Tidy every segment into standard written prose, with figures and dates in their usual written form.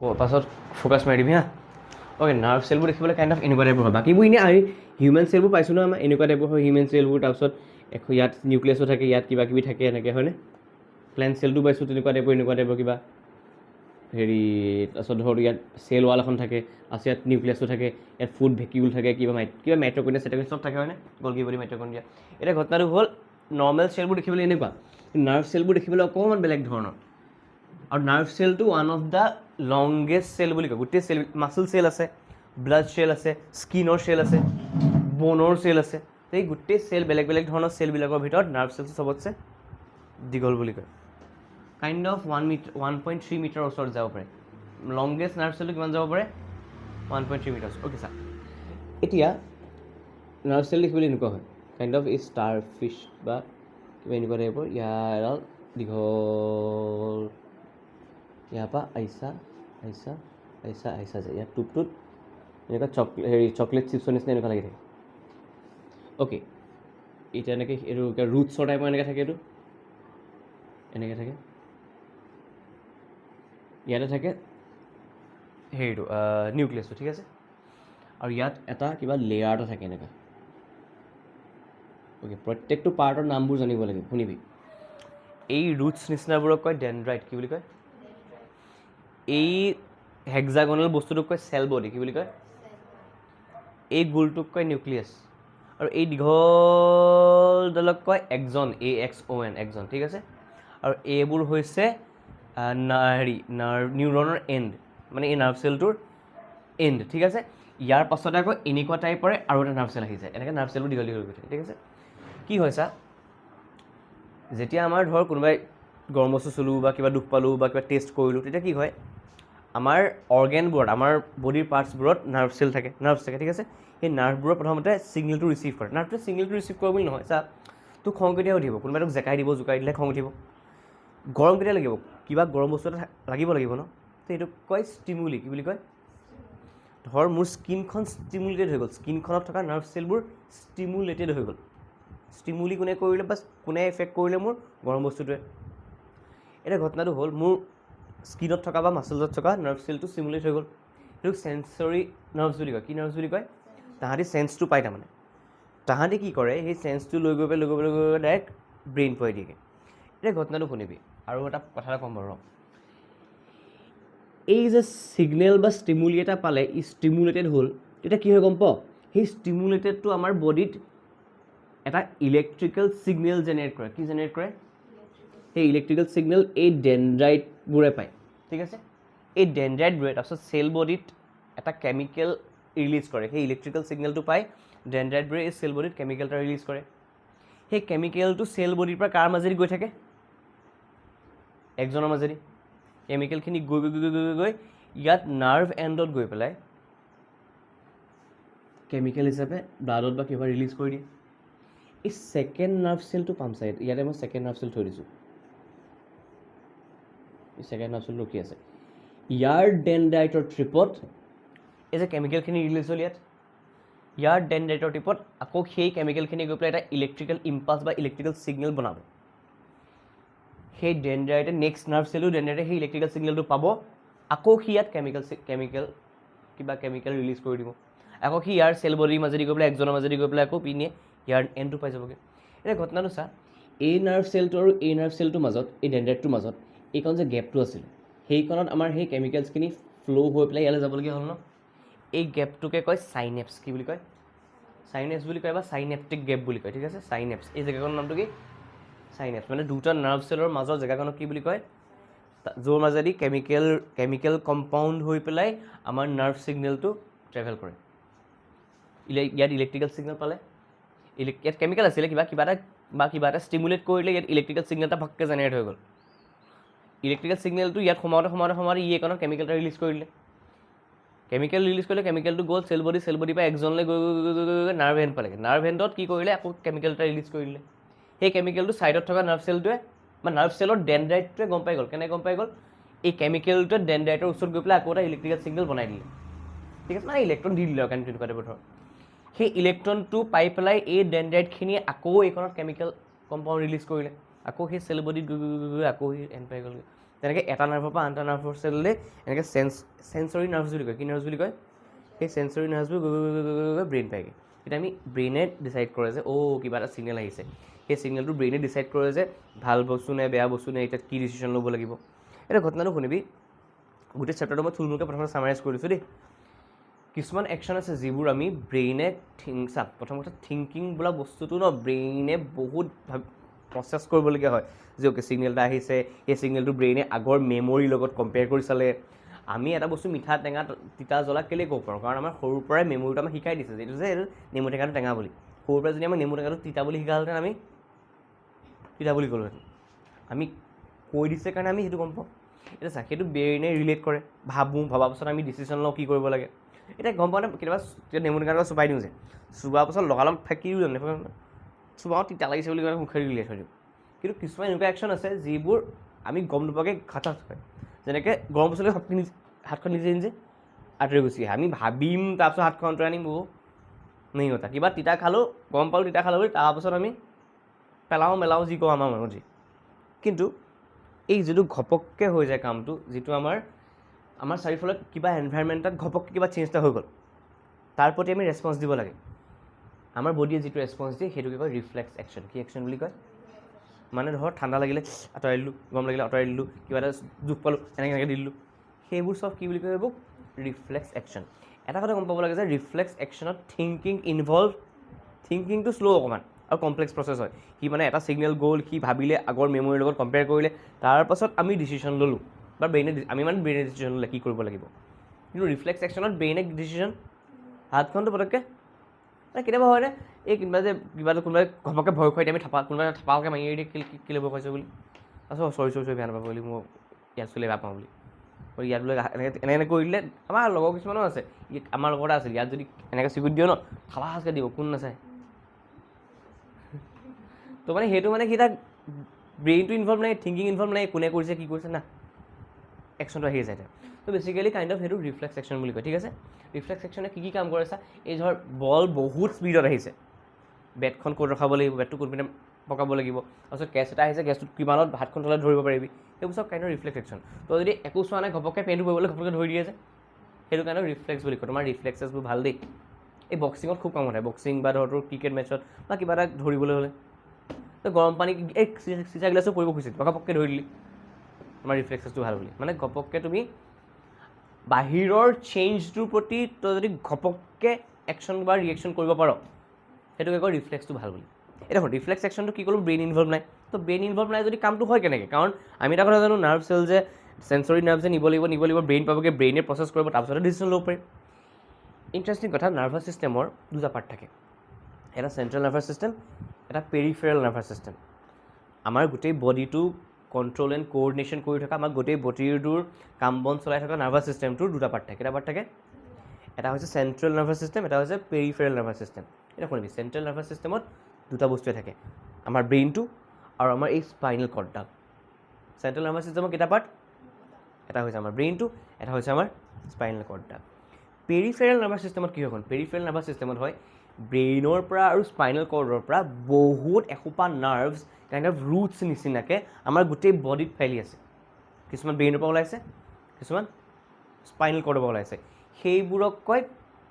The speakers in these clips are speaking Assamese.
পাছত ফ'কাছ মাৰি দিবি হা অ'কে নাৰ্ভ চেলবোৰ দেখিবলৈ কাইণ্ড অফ এনেকুৱা টাইপৰ হয় বাকীবোৰ এনেই আমি হিউমেন চেলবোৰ পাইছোঁ ন আমাৰ এনেকুৱা টাইপৰ হয় হিউমেন চেলবোৰ তাৰপিছত ইয়াত নিউক্লিয়াছো থাকে ইয়াত কিবা কিবি থাকে এনেকৈ হয়নে প্লেন চেলটো পাইছোঁ তেনেকুৱা টাইপৰ কিবা হেৰি তাৰপিছত ধৰক ইয়াত চেল ৱাল এখন থাকে তাৰপিছত ইয়াত নিউক্লিয়াছো থাকে ইয়াত ফুড ভেকিউল থাকে কিবা মাইট্ৰকণ্ড্ৰিয়া চেট্ৰকণ্ড্ৰিয়া চব থাকে হয়নে গলগি বডি মাইট্ৰকণ্ড্ৰিয়া এতিয়া ঘটনাটো হ'ল নৰ্মেল চেলবোৰ দেখিবলৈ এনেকুৱা নাৰ্ভ চেলবোৰ দেখিবলৈ অকণমান বেলেগ ধৰণৰ আৰু নাৰ্ভ চেলটো one of the longest cell বুলি কয় গোটেই চেল মাচল চেল আছে ব্লাড চেল আছে স্কিনৰ চেল আছে বনৰ চেল আছে এই গোটেই চেল বেলেগ বেলেগ ধৰণৰ চেলবিলাকৰ ভিতৰত নাৰ্ভ চেলটো চবতছে দীঘল বুলি কয় কাইণ্ড অফ 1.3 মিটাৰ ওচৰত যাব পাৰে লংগেষ্ট নাৰ্ভ চেলটো কিমান যাব পাৰে 1.3 মিটাৰ অ'কে ছাৰ এতিয়া নাৰ্ভ চেল দেখিবলৈ এনেকুৱা হয় কাইণ্ড অফ এই ষ্টাৰ ফিছ বা কিবা এনেকুৱা টাইপৰ ইয়াৰ এডাল দীঘল ইয়াৰ পৰা আহিছা যায় ইয়াৰ টোপটোত এনেকুৱা চকলেট চিপছৰ নিচিনা এনেকুৱা লাগি থাকে অ'কে এতিয়া এনেকৈ এইটো ৰুটছৰ টাইপৰ এনেকৈ থাকে এইটো এনেকৈ থাকে ইয়াতে থাকে হেৰিটো নিউক্লিয়াছটো ঠিক আছে আৰু ইয়াত এটা কিবা লেয়াৰ এটা থাকে এনেকুৱা অ'কে প্ৰত্যেকটো পাৰ্টৰ নামবোৰ জানিব লাগিব শুনিবি এই ৰুটছ নিচিনাবোৰক কয় ডেনড্ৰাইট কি বুলি কয় এই হেক্সাগনেল বস্তুটোক কয় চেল বডি কি বুলি কয় এই গোলটোক কয় নিউক্লিয়াছ আৰু এই দীঘলডালক কয় এক্সন AXON এক্সন ঠিক আছে আৰু এইবোৰ হৈছে নিউৰনৰ এণ্ড মানে এই নাৰ্ভ চেলটোৰ এণ্ড ঠিক আছে ইয়াৰ পাছতে আকৌ এনেকুৱা টাইপৰে আৰু এটা নাৰ্ভ চেল আহি যায় এনেকৈ নাৰ্ভ চেলবোৰ দীঘল হৈ থাকে ঠিক আছে কি হয় চা যেতিয়া আমাৰ ধৰ কোনোবাই গৰম বস্তু চলোঁ বা কিবা দুখ পালোঁ বা কিবা টেষ্ট কৰিলোঁ তেতিয়া কি হয় আমাৰ অৰ্গেনবোৰত আমাৰ বডিৰ পাৰ্টছবোৰত নাৰ্ভ চেল থাকে নাৰ্ভছ থাকে ঠিক আছে সেই নাৰ্ভবোৰৰ প্ৰথমতে ছিগনেলটো ৰিচিভ কৰে নাৰ্ভটোৱে ছিগনেলটো ৰিচিভ কৰে বুলি নহয় চা তোক খং কেতিয়া উঠিব কোনোবাই তোক জেকাই দিব জোকাই দিলে খং উঠিব গৰম কেতিয়া লাগিব কিবা গৰম বস্তু এটা লাগিব ন তো এইটোক কয় ষ্টিমুলি কি বুলি কয় ধৰ মোৰ স্কিনখন ষ্টিমুলেটেড হৈ গ'ল স্কিনখনত থকা নাৰ্ভ চেলবোৰ ষ্টিমুলেটেড হৈ গ'ল ষ্টিমুলি কোনে কৰিলে বা কোনে এফেক্ট কৰিলে মোৰ গৰম বস্তুটোৱে এতিয়া ঘটনাটো হ'ল মোৰ স্কিনত থকা বা মাছলত থকা নাৰ্ভ চেলটো ষ্টিমুলেট হৈ গ'ল এইটোক চেঞ্চৰী নাৰ্ভছ বুলি কয় কি নাৰ্ভছ বুলি কয় তাহাঁতি চেঞ্চটো পায় তাৰমানে তাহাঁতি কি কৰে সেই চেঞ্চটো লৈ গৈ ডাইৰেক্ট ব্ৰেইন পোৱাই দিয়েগৈ এতিয়া ঘটনাটো শুনিবি আৰু এটা কথা এটা ক'ম বাৰু এই যে ছিগনেল বা ষ্টিমুলি এটা পালে ই ষ্টিমুলেটেড হ'ল তেতিয়া কি হয় গম পাওঁ সেই ষ্টিমুলেটেডটো আমাৰ বডিত এটা ইলেক্ট্ৰিকেল ছিগনেল জেনেৰেট কৰে কি জেনেৰেট কৰে সেই ইলেক্ট্ৰিকেল ছিগনেল এই ডেনড্ৰাইটবোৰে পায় ঠিক আছে এই ডেনড্ৰাইটবোৰে তাৰপিছত চেল বডিত এটা কেমিকেল ৰিলিজ কৰে সেই ইলেক্ট্ৰিকেল ছিগনেলটো পাই ডেনড্ৰাইটবোৰে এই চেল বডিত কেমিকেল এটা ৰিলিজ কৰে সেই কেমিকেলটো চেল বডিৰ পৰা কাৰ মাজেদি গৈ থাকে একজনৰ মাজেদি কেমিকেলখিনি গৈ ইয়াত নাৰ্ভ এণ্ডত গৈ পেলাই কেমিকেল হিচাপে ব্লাডত বা কিবা ৰিলিজ কৰি দিয়ে এই ছেকেণ্ড নাৰ্ভ চেলটো পাম চাই ইয়াতে মই ছেকেণ্ড নাৰ্ভ চেল থৈ দিছোঁ এই ছেকেণ্ড নাৰ্ভ চেল ৰখি আছে ইয়াৰ ডেনড্ৰাইটৰ ট্ৰিপত এই যে কেমিকেলখিনি ৰিলিজ হ'ল ইয়াৰ ডেনড্ৰাইটৰ ট্ৰিপত আকৌ সেই কেমিকেলখিনি গৈ পেলাই এটা ইলেক্ট্ৰিকেল ইম্পালছ বা ইলেক্ট্ৰিকেল ছিগনেল বনাব সেই ডেনড্ৰাইটে নেক্সট নাৰ্ভ চেলো ডেনড্ৰাইটে সেই ইলেক্ট্ৰিকেল ছিগনেলটো পাব আকৌ সি ইয়াত কেমিকেল ৰিলিজ কৰি দিব আকৌ সি ইয়াৰ চেল বডিৰ মাজেদি গৈ পেলাই একজনৰ মাজেদি গৈ পেলাই আকৌ পিনে ইয়াৰ এণ্ডটো পাই যাবগৈ এতিয়া ঘটনাটো চা এই নাৰ্ভ চেলটো আৰু এই নাৰ্ভ চেলটোৰ মাজত এই ডেনড্ৰাইটটোৰ মাজত এইকণ যে গেপটো আছিলে সেইকণত আমাৰ সেই কেমিকেলছখিনি ফ্ল' হৈ পেলাই ইয়ালৈ যাবলগীয়া হ'ল ন এই গেপটোকে কয় চাইনেপছ কি বুলি কয় চাইনেপছ বুলি কয় বা চাইনেপ্টিক গেপ বুলি কয় ঠিক আছে চাইনেপছ এই জেগাখনৰ নামটো কি চাইনেপছ মানে দুটা নাৰ্ভ চেলৰ মাজৰ জেগাখনক কি বুলি কয় য'ৰ মাজেদি কেমিকেল কম্পাউণ্ড হৈ পেলাই আমাৰ নাৰ্ভ ছিগনেলটো ট্ৰেভেল কৰে ইয়াত ইলেক্ট্ৰিকেল ছিগনেল পালে ইয়াত কেমিকেল আছিলে কিবা এটা ষ্টিমুলেট কৰিলে ইয়াত ইলেক্ট্ৰিকেল ছিগনেল এটা ভাগকৈ জেনেৰেট হৈ গ'ল ইলেক্ট্ৰিকেল ছিগনেলটো ইয়াত সোমাওঁতে ই এইকণত কেমিকেল এটা ৰিলিজ কৰিলে কেমিকেলটো গ'ল চেল বডিৰ পৰা একজনলৈ গৈ নাৰ্ভ এণ্ড পালেগৈ নাৰ্ভ এণ্ডত কি কৰিলে আকৌ কেমিকেল এটা ৰিলিজ কৰি দিলে সেই কেমিকেলটো ছাইডত থকা নাৰ্ভ চেলটোৱে বা নাৰ্ভ চেলৰ ডেনড্ৰাইটটোৱে গম পাই গ'ল কেনেকৈ গম পাই গ'ল এই কেমিকেলটোৱে ডেনড্ৰাইটৰ ওচৰত গৈ পেলাই আকৌ এটা ইলেক্ট্ৰিকেল ছিগনেল বনাই দিলে ঠিক আছে মানে ইলেক্ট্ৰন দি দিলে আৰু কাৰণে তেনেকুৱা টাইপৰ ধৰ সেই ইলেক্ট্ৰনটো পাই পেলাই এই ডেনড্ৰাইটখিনিয়ে আকৌ এইখনত কেমিকেল কম্পাউণ্ড ৰিলিজ কৰিলে আকৌ সেই চেল বডিত গৈ আকৌ সেই এণ্ড পাই গ'লগৈ তেনেকৈ এটা নাৰ্ভৰ পৰা আন এটা নাৰ্ভৰ চেললৈ এনেকৈ চেঞ্চৰী নাৰ্ভছ বুলি কয়। কি নাৰ্ভছ বুলি কয়? সেই চেঞ্চৰী নাৰ্ভছবোৰ গৈ ব্ৰেইন পায়গৈ। এতিয়া আমি ব্ৰেইনে ডিচাইড কৰে যে কিবা এটা ছিগনেল আহিছে, সেই ছিগনেলটো ব্ৰেইনে ডিচাইড কৰে যে ভাল বস্তু নে বেয়া বস্তু নে, এতিয়া কি ডিচিশ্যন ল'ব লাগিব। এতিয়া ঘটনাটো শুনিবি, গোটেই চেপ্টাৰটো মই থুলমূলকৈ প্ৰথমতে ছামাৰাইজ কৰি দিছোঁ দেই। কিছুমান একশ্যন আছে যিবোৰ আমি ব্ৰেইনে প্ৰথম কথা থিংকিং বোলা বস্তুটো ব্ৰেইনে বহুত প্ৰচেছ কৰিবলগীয়া হয় যে ছিগনেল এটা আহিছে, সেই ছিগনেলটো ব্ৰেইনে আগৰ মেমৰিৰ লগত কম্পেয়াৰ কৰি চালে। আমি এটা বস্তু মিঠা টেঙা তিতা জ্বলা কেলেই ক'ব পাৰোঁ, কাৰণ আমাৰ সৰুৰ পৰাই মেমৰিটো আমাক শিকাই দিছে যিটো যে এইটো নেমু টেঙাটো টেঙা বুলি। সৰুৰ পৰাই যদি আমাক নেমু টেঙাটো তিতা বুলি শিকাহেঁতেন আমি তিতা বুলি ক'লোহেঁতেন। আমি কৈ দিছে কাৰণে আমি সেইটো গম পাওঁ। এতিয়া চা, সেইটো ব্ৰেইনে ৰিলেট কৰে, ভবাৰ পাছত আমি ডিচিশ্যন লওঁ কি কৰিব লাগে। এতিয়া গম পাওঁ নে, কেতিয়াবা নেমু টেঙাটো চুবাই দিওঁ যে, চুবোৱাৰ পাছত লগালগ ফেকি দিওঁ জানো, চুবাওঁ তিতা লাগিছে বুলি কয় মুখেৰে উলিয়াই থৈ দিওঁ। কিন্তু কিছুমান এনেকুৱা একশ্যন আছে যিবোৰ আমি গম নোপোৱাকৈ হঠাৎ হয়। যেনেকৈ গৰম বস্তুলৈ হাতখন নিজে নিজে আঁতৰি গুচি আহে। আমি ভাবিম তাৰপিছত হাতখন আঁতৰাই আনিম নেই কথা। কিবা তিতা খালোঁ, গম পালোঁ তিতা খালোঁ বুলি, তাৰপাছত আমি মেলাওঁ যি কওঁ আমাৰ মনত যি। কিন্তু এই যিটো ঘপককৈ হৈ যায় কামটো, যিটো আমাৰ চাৰিওফালে কিবা এনভাইৰমেণ্টত ঘপককৈ কিবা চেঞ্জ এটা হৈ গ'ল, তাৰ প্ৰতি আমি ৰেছপঞ্চ দিব লাগে। আমাৰ বডিয়ে যিটো ৰেছপঞ্চ দিয়ে সেইটোকে কয় ৰিফ্লেক্স একশ্যন। কি একশ্যন বুলি কয়? মানে ধৰ ঠাণ্ডা লাগিলে আঁতৰাই দিলোঁ, গৰম লাগিলে আঁতৰাই দিলোঁ, কিবা এটা দুখ পালোঁ এনেকৈ দি দিলোঁ, সেইবোৰ চব কি বুলি কয়? এইবোৰ ৰিফ্লেক্স একশ্যন। এটা কথা গম পাব লাগে যে ৰিফ্লেক্স একশ্যনত থিংকিংটো শ্ল' অকণমান আৰু কমপ্লেক্স প্ৰচেছ হয়। সি মানে এটা ছিগনেল গ'ল, সি ভাবিলে আগৰ মেমৰিৰ লগত কম্পেয়াৰ কৰিলে, তাৰপাছত আমি ডিচিশ্যন ল'লোঁ বা ব্ৰেইনে ডিচিশ্যন ল'লে কি কৰিব লাগিব। কিন্তু ৰিফ্লেক্স একশ্যনত ব্ৰেইনে ডিচিশ্যন, হাতখনটো পটককৈ কেতিয়াবা হয়নে এই কিবাটো কোনোবাই ঘপককৈ ভয় খুৱাই দিয়ে, আমি কোনোবাই থাপাকৈ মাৰি দিয়ে কেলৈ ভয় খুৱাইছোঁ বুলি, তাৰপিছত চৰি বেয়া নাপাব বুলি, মই ইয়াত চুলে বেয়া পাওঁ বুলি, ইয়াত বোলে এনেকৈ কৰি দিলে। আমাৰ লগৰ কিছুমানো আছে, আমাৰ লগতে আছিল, ইয়াত যদি এনেকৈ চিকুট দিওঁ থাপাচকৈ দিব, কোন নাচায়। তো মানে সেইটো মানে সি তাক ব্ৰেইনটো ইনভল্ভ নাই, থিংকিং ইনভল্ভ নাই, কোনে কৰিছে কি কৰিছে না, একশ্যনটো আহি যায়। তো বেচিকেলি কাইণ্ড অফ সেইটো ৰিফ্লেক্স একশ্যন বুলি কয়। ঠিক আছে, ৰিফ্লেক্স একশ্যনে কি কাম কৰে চা, এই ধৰ বল বহুত স্পীডত আহিছে, বেটখন ক'ত ৰখাব লাগিব, বেটটো কোনপিনে পকাব লাগিব, তাৰপিছত কেছ এটা আহিছে, কেছটোত কিমানত হাতখন তলত ধৰিব পাৰিবি, সেইবোৰ চব কাইণ্ড অফ ৰিফ্লেক্স একশ্যন। তো যদি একো চোৱা নাই ঘপককৈ পেনটো কৰিবলৈ ঘপককৈ ধৰি দিয়ে যে, সেইটো কাইণ্ড অফ ৰিফ্লেক্স বুলি কয়। তোমাৰ ৰিফ্লেক্সেছবোৰ ভাল দেই, এই বক্সিঙত খুব কামত আহে, বক্সিং বা ধৰ তোৰ ক্ৰিকেট মেটছত বা কিবা এটা ধৰিবলৈ হ'লে, তো গৰম পানী এই চিচা গিলাচো পৰিব খুজিছে, ঘপককৈ ধৰি দিলি, তোমাৰ ৰিফ্লেক্সেছটো ভাল বুলি। মানে ঘপককৈ তুমি বাহিৰৰ চেঞ্জটোৰ প্ৰতি তই যদি ঘপককৈ একশ্যন বা ৰিয়েকশ্যন কৰিব পাৰ, সেইটোকে কয় ৰিফ্লেক্সটো ভাল বুলি। এতিয়া দেখোন ৰিফ্লেক্স একশ্যনটো কি ক'লোঁ, ব্ৰেইন ইনভল্ভ নাই। তো ব্ৰেইন ইনভল্ভ নাই যদি কামটো হয় কেনেকৈ? কাৰণ আমি এটা কথা জানো, নাৰ্ভ চেল যে চেঞ্চৰী নাৰ্ভ যে নিব লাগিব, ব্ৰেইন পাবগৈ, ব্ৰেইনে প্ৰচেছ কৰিব, তাৰপিছতে ডিচিশ্যন ল'ব পাৰিম। ইণ্টাৰেষ্টিং কথা, নাৰ্ভাছ ছিষ্টেমৰ দুটা পাৰ্ট থাকে, এটা চেণ্ট্ৰেল নাৰ্ভাছ ছিষ্টেম, এটা পেৰিফেৰেল নাৰ্ভাছ ছিষ্টেম। আমাৰ গোটেই বডিটো কণ্ট্ৰল এণ্ড কোঅৰ্ডিনেশ্যন কৰি থকা, আমাৰ গোটেই বডিটোৰ কাম বন চলাই থকা নাৰ্ভাছ ছিষ্টেমটোৰ দুটা পাৰ্ট থাকে। এটা পাৰ্ট থাকে, এটা হৈছে চেণ্ট্ৰেল নাৰ্ভাছ ছিষ্টেম, এটা হৈছে পেৰিফেৰেল নাৰ্ভাছ ছিষ্টেম। এতিয়া শুনিবি, চেণ্ট্ৰেল নাৰ্ভাছ ছিষ্টেমত দুটা বস্তুৱে থাকে, আমাৰ ব্ৰেইনটো আৰু আমাৰ এই স্পাইনেল কৰ্ডডাল। চেণ্ট্ৰেল নাৰ্ভাছ ছিষ্টেমৰ কেইটা পাৰ্ট? এটা হৈছে আমাৰ ব্ৰেইনটো, এটা হৈছে আমাৰ স্পাইনেল কৰ্ডডাল। পেৰিফেৰেল নাৰ্ভাছ ছিষ্টেমত কি হয়? পেৰিফেৰেল নাৰ্ভাছ ছিষ্টেমত হয় ব্ৰেইনৰ পৰা আৰু স্পাইনেল কৰ্ডৰ পৰা বহুত এসোপা নাৰ্ভছ কাইণ্ড অফ ৰুটছ নিচিনাকৈ আমাৰ গোটেই বডিত ফেলি আছে। কিছুমান ব্ৰেইনৰ পৰা ওলাইছে, কিছুমান স্পাইনেল কৰ্ডৰ পৰা ওলাইছে। সেইবোৰক কয়,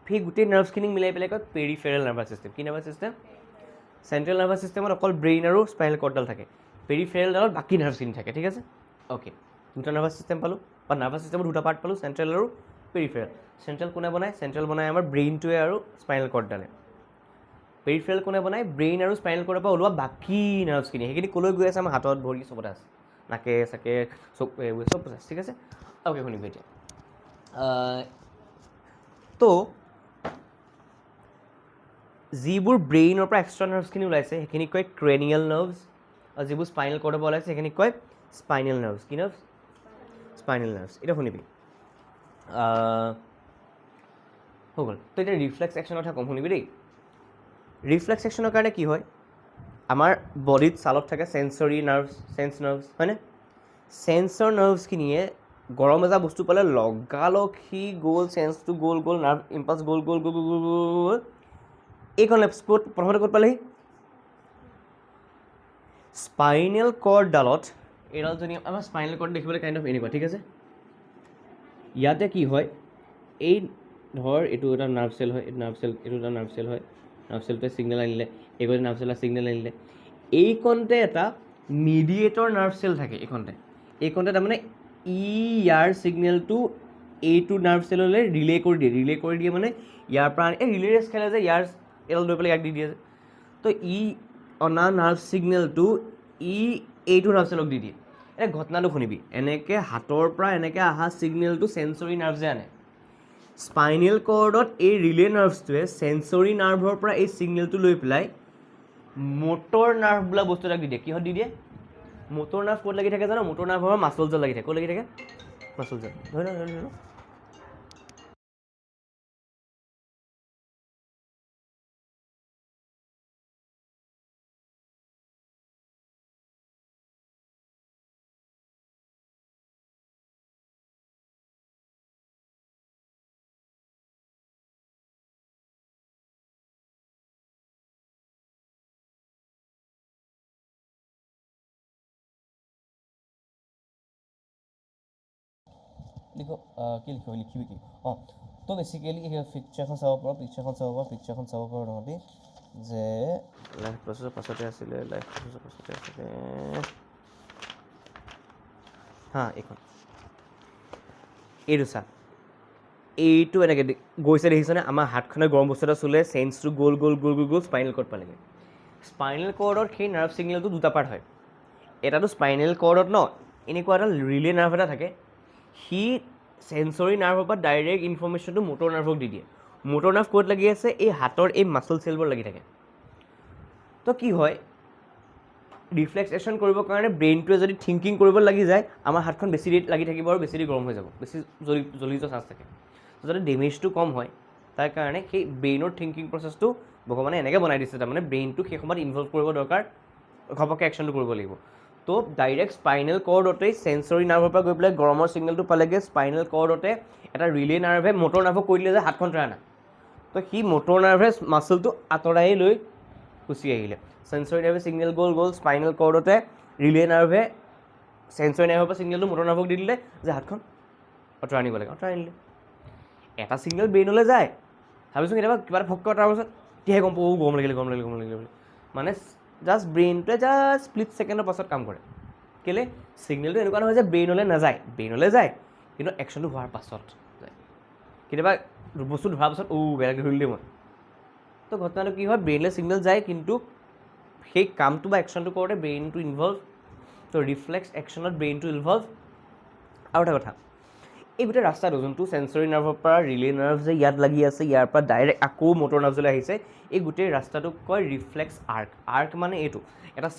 সেই গোটেই নাৰ্ভছখিনিক মিলাই পেলাই কয় পেৰিফেৰেল নাৰ্ভাছ ছিষ্টেম। কি নাৰ্ভাছ ছিষ্টেম? চেণ্ট্ৰেল নাৰ্ভাছ ছিষ্টেমত অকল ব্ৰেইন আৰু স্পাইনেল কৰ্ডডাল থাকে, পেৰিফেৰেলডালত বাকী নাৰ্ভছখিনি থাকে। ঠিক আছে, অ'কে, দুটা নাৰ্ভাছ ছিষ্টেম পালোঁ, বা নাৰ্ভাছ ছিষ্টেমৰ দুটা পাৰ্ট পালোঁ, চেণ্ট্ৰেল আৰু পেৰিফেৰেল। চেণ্ট্ৰেল কোনে বনায়? চেণ্ট্ৰেল বনায় আমাৰ ব্ৰেইনটোৱে আৰু স্পাইনেল কৰ্ডডালে। পেৰিফেৰেল কোনে বনায়? ব্ৰেইন আৰু স্পাইনেল কৰ্ডৰ পৰা ওলোৱা বাকী নাৰ্ভছখিনি। সেইখিনি ক'লৈ গৈ আছে? আমাৰ হাতত, ভৰি চবতে আছে, নাকে চাকে চব এইবোৰ চব আছে। ঠিক আছে, অ'কে, শুনিব এতিয়া। তো যিবোৰ ব্ৰেইনৰ পৰা এক্সট্ৰা নাৰ্ভছখিনি ওলাইছে সেইখিনিক কয় ক্ৰেনিয়েল নাৰ্ভছ, আৰু যিবোৰ স্পাইনেল কৰ্ডৰ পৰা ওলাইছে সেইখিনিক কয় স্পাইনেল নাৰ্ভছ। কি নাৰ্ভছ? Spinal nerves. এতিয়া শুনিবি, হৈ গ'ল। তো এতিয়া ৰিফ্লেক্স একশ্যনৰ কথা কম, শুনিবি দেই। ৰিফ্লেক্স একশ্যনৰ কাৰণে কি হয়, আমাৰ বডিত ছালত থাকে চেঞ্চৰী নাৰ্ভছ, চেঞ্চ নাৰ্ভছ, হয়নে? চেঞ্চৰ নাৰ্ভছখিনিয়ে গৰম এজা বস্তু পালে লগালগ সি গ'ল, চেঞ্চটো গ'ল, নাৰ্ভ ইম্পালছ গ'ল, এইখন প্ৰথমতে ক'ত পালেহি? স্পাইনেল কৰ্ডডালত এইডাল যদি আমাৰ স্পাইনেল কৰ্ড দেখিবলৈ কাইণ্ড অফ এনেকুৱা, ঠিক আছে। ইয়াতে কি হয়, এই ধৰ এইটো এটা নাৰ্ভ চেল হয়, এইটো নাৰ্ভ চেল, এইটো এটা নাৰ্ভ চেল হয়, নাৰ্ভ চেলটোৱে ছিগনেল আনিলে, এইকণতে নাৰ্ভ চেলৰ ছিগনেল আনিলে, এইকণতে এটা মিডিয়েটৰ নাৰ্ভ চেল থাকে, এইকণতে তাৰমানে ইয়াৰ ছিগনেলটো এইটো নাৰ্ভ চেললৈ ৰিলে কৰি দিয়ে মানে ইয়াৰ পৰা এই ৰিলে ৰেছ খেলে যে ইয়াৰ এডাল লৈ পেলাই ইয়াক দি দিয়ে যে, তো অনা নাৰ্ভ ছিগনেলটো এইটো নাৰ্ভ চেলক দি দিয়ে। এতিয়া ঘটনাটো শুনিবি, এনেকৈ হাতৰ পৰা এনেকৈ অহা ছিগনেলটো চেঞ্চৰী নাৰ্ভছে আনে। স্পাইনেল কৰ্ডত এই ৰিলে নাৰ্ভছটোৱে চেঞ্চৰী নাৰ্ভৰ পৰা এই ছিগনেলটো লৈ পেলাই মটৰ নাৰ্ভ বোলা বস্তু এটাক দি দিয়ে। কিহত দি দিয়ে? মটৰ নাৰ্ভ ক'ত লাগি থাকে জানো? মটৰ নাৰ্ভৰ মাচলজত লাগি থাকে। ক'ত লাগি থাকে? মাচলজত। ধৰি লওঁ লিখো, কি লিখিবি কি? অঁ, তো বেচিকেলি সেই পিকচাৰখন চাব পাৰোঁ, পিকচাৰখন চাব পাৰোঁ তহঁতি যে লাইফ প্ৰচেছৰ পাছতে আছিলে, হাঁ এইখন, এইটো চা, এইটো এনেকৈ গৈছে দেখিছনে? আমাৰ হাতখনে গৰম বস্তু এটা চুলে, চেঞ্চটো গ'ল স্পাইনেল কৰ্ড পালেগৈ। স্পাইনেল কৰ্ডত সেই নাৰ্ভ ছিগনেলটো দুটা পাৰ্ট হয়। এটাটো স্পাইনেল কৰ্ডত এনেকুৱা এটা ৰিলে নাৰ্ভ এটা থাকে, সি চেঞ্চৰী নাৰ্ভৰ পৰা ডাইৰেক্ট ইনফৰ্মেশ্যনটো মটৰ নাৰ্ভক দি দিয়ে। মটৰ নাৰ্ভ ক'ত লাগি আছে? এই হাতৰ এই মাচল চেলবোৰ লাগি থাকে। তো কি হয়, ৰিফ্লেক্স একশ্যন কৰিবৰ কাৰণে ব্ৰেইনটোৱে যদি থিংকিং কৰিব লাগি যায়, আমাৰ হাতখন বেছি দেৰি লাগি থাকিব আৰু বেছি দেৰি গৰম হৈ যাব, বেছি জ্বলি যোৱা চান্স থাকে। যাতে ডেমেজটো কম হয় তাৰ কাৰণে সেই ব্ৰেইনৰ থিংকিং প্ৰচেছটো ভগৱানে এনেকৈ বনাই দিছে, তাৰমানে ব্ৰেইনটো সেই সময়ত ইনভল্ভ কৰিব দৰকাৰ, ঘপককৈ একশ্যনটো কৰিব লাগিব। তো ডাইৰেক্ট স্পাইনেল কৰ্ডতেই চেঞ্চৰী নাৰ্ভৰ পৰা গৈ পেলাই গৰমৰ ছিগনেলটো পালেগৈ, স্পাইনেল কৰ্ডতে এটা ৰিলে নাৰ্ভে মটৰ নাৰ্ভক কৈ দিলে যে হাতখন তৰাই আনা। তো সি মটৰ নাৰ্ভে মাচলটো আঁতৰাই লৈ গুচি আহিলে। চেঞ্চৰী নাৰ্ভে ছিগনেল গ'ল, স্পাইনেল কৰ্ডতে ৰিলে নাৰ্ভে চেঞ্চৰী নাৰ্ভৰ পৰা ছিগনেলটো মটৰ নাৰ্ভক দি দিলে যে হাতখন অঁতৰাই আনিব লাগে, অঁতৰাই আনিলে। এটা ছিগনেল ব্ৰেইনলৈ যায়, ভাবিছোঁ কেতিয়াবা কিবা এটা ফক্ক তাৰ পাছত তেতিয়াহে গম পাওঁ গৰম লাগিলে বুলি। মানে জাষ্ট ব্ৰেইনটোৱে জাষ্ট স্প্লিট ছেকেণ্ডৰ পাছত কাম কৰে। কেলৈ? ছিগনেলটো এনেকুৱা নহয় যে ব্ৰেইনলৈ যায়, কিন্তু একশ্যনটো হোৱাৰ পাছত যায়। কেতিয়াবা বস্তু ধৰাৰ পাছত বেলেগ ধৰিলোঁ দেই মই। তো ঘটনাটো কি হয়, ব্ৰেইনলৈ ছিগনেল যায়, কিন্তু সেই কামটো বা একশ্যনটো কৰোঁতে ব্ৰেইনটো ইনভল্ভ। তো ৰিফ্লেক্স একশ্যনত ব্ৰেইনটো ইনভল্ভ। আৰু এটা কথা, এই গোটেই ৰাস্তাটো যোনটো চেঞ্চৰী নাৰ্ভৰ পৰা ৰিলে নাৰ্ভ যে ইয়াত লাগি আছে, ইয়াৰ পৰা ডাইৰেক্ট আকৌ মটৰ নাৰ্ভলৈ আহিছে, এই গোটেই ৰাস্তাটোক কয় ৰিফ্লেক্স আৰ্ক। আৰ্ক মানে এইটো এটা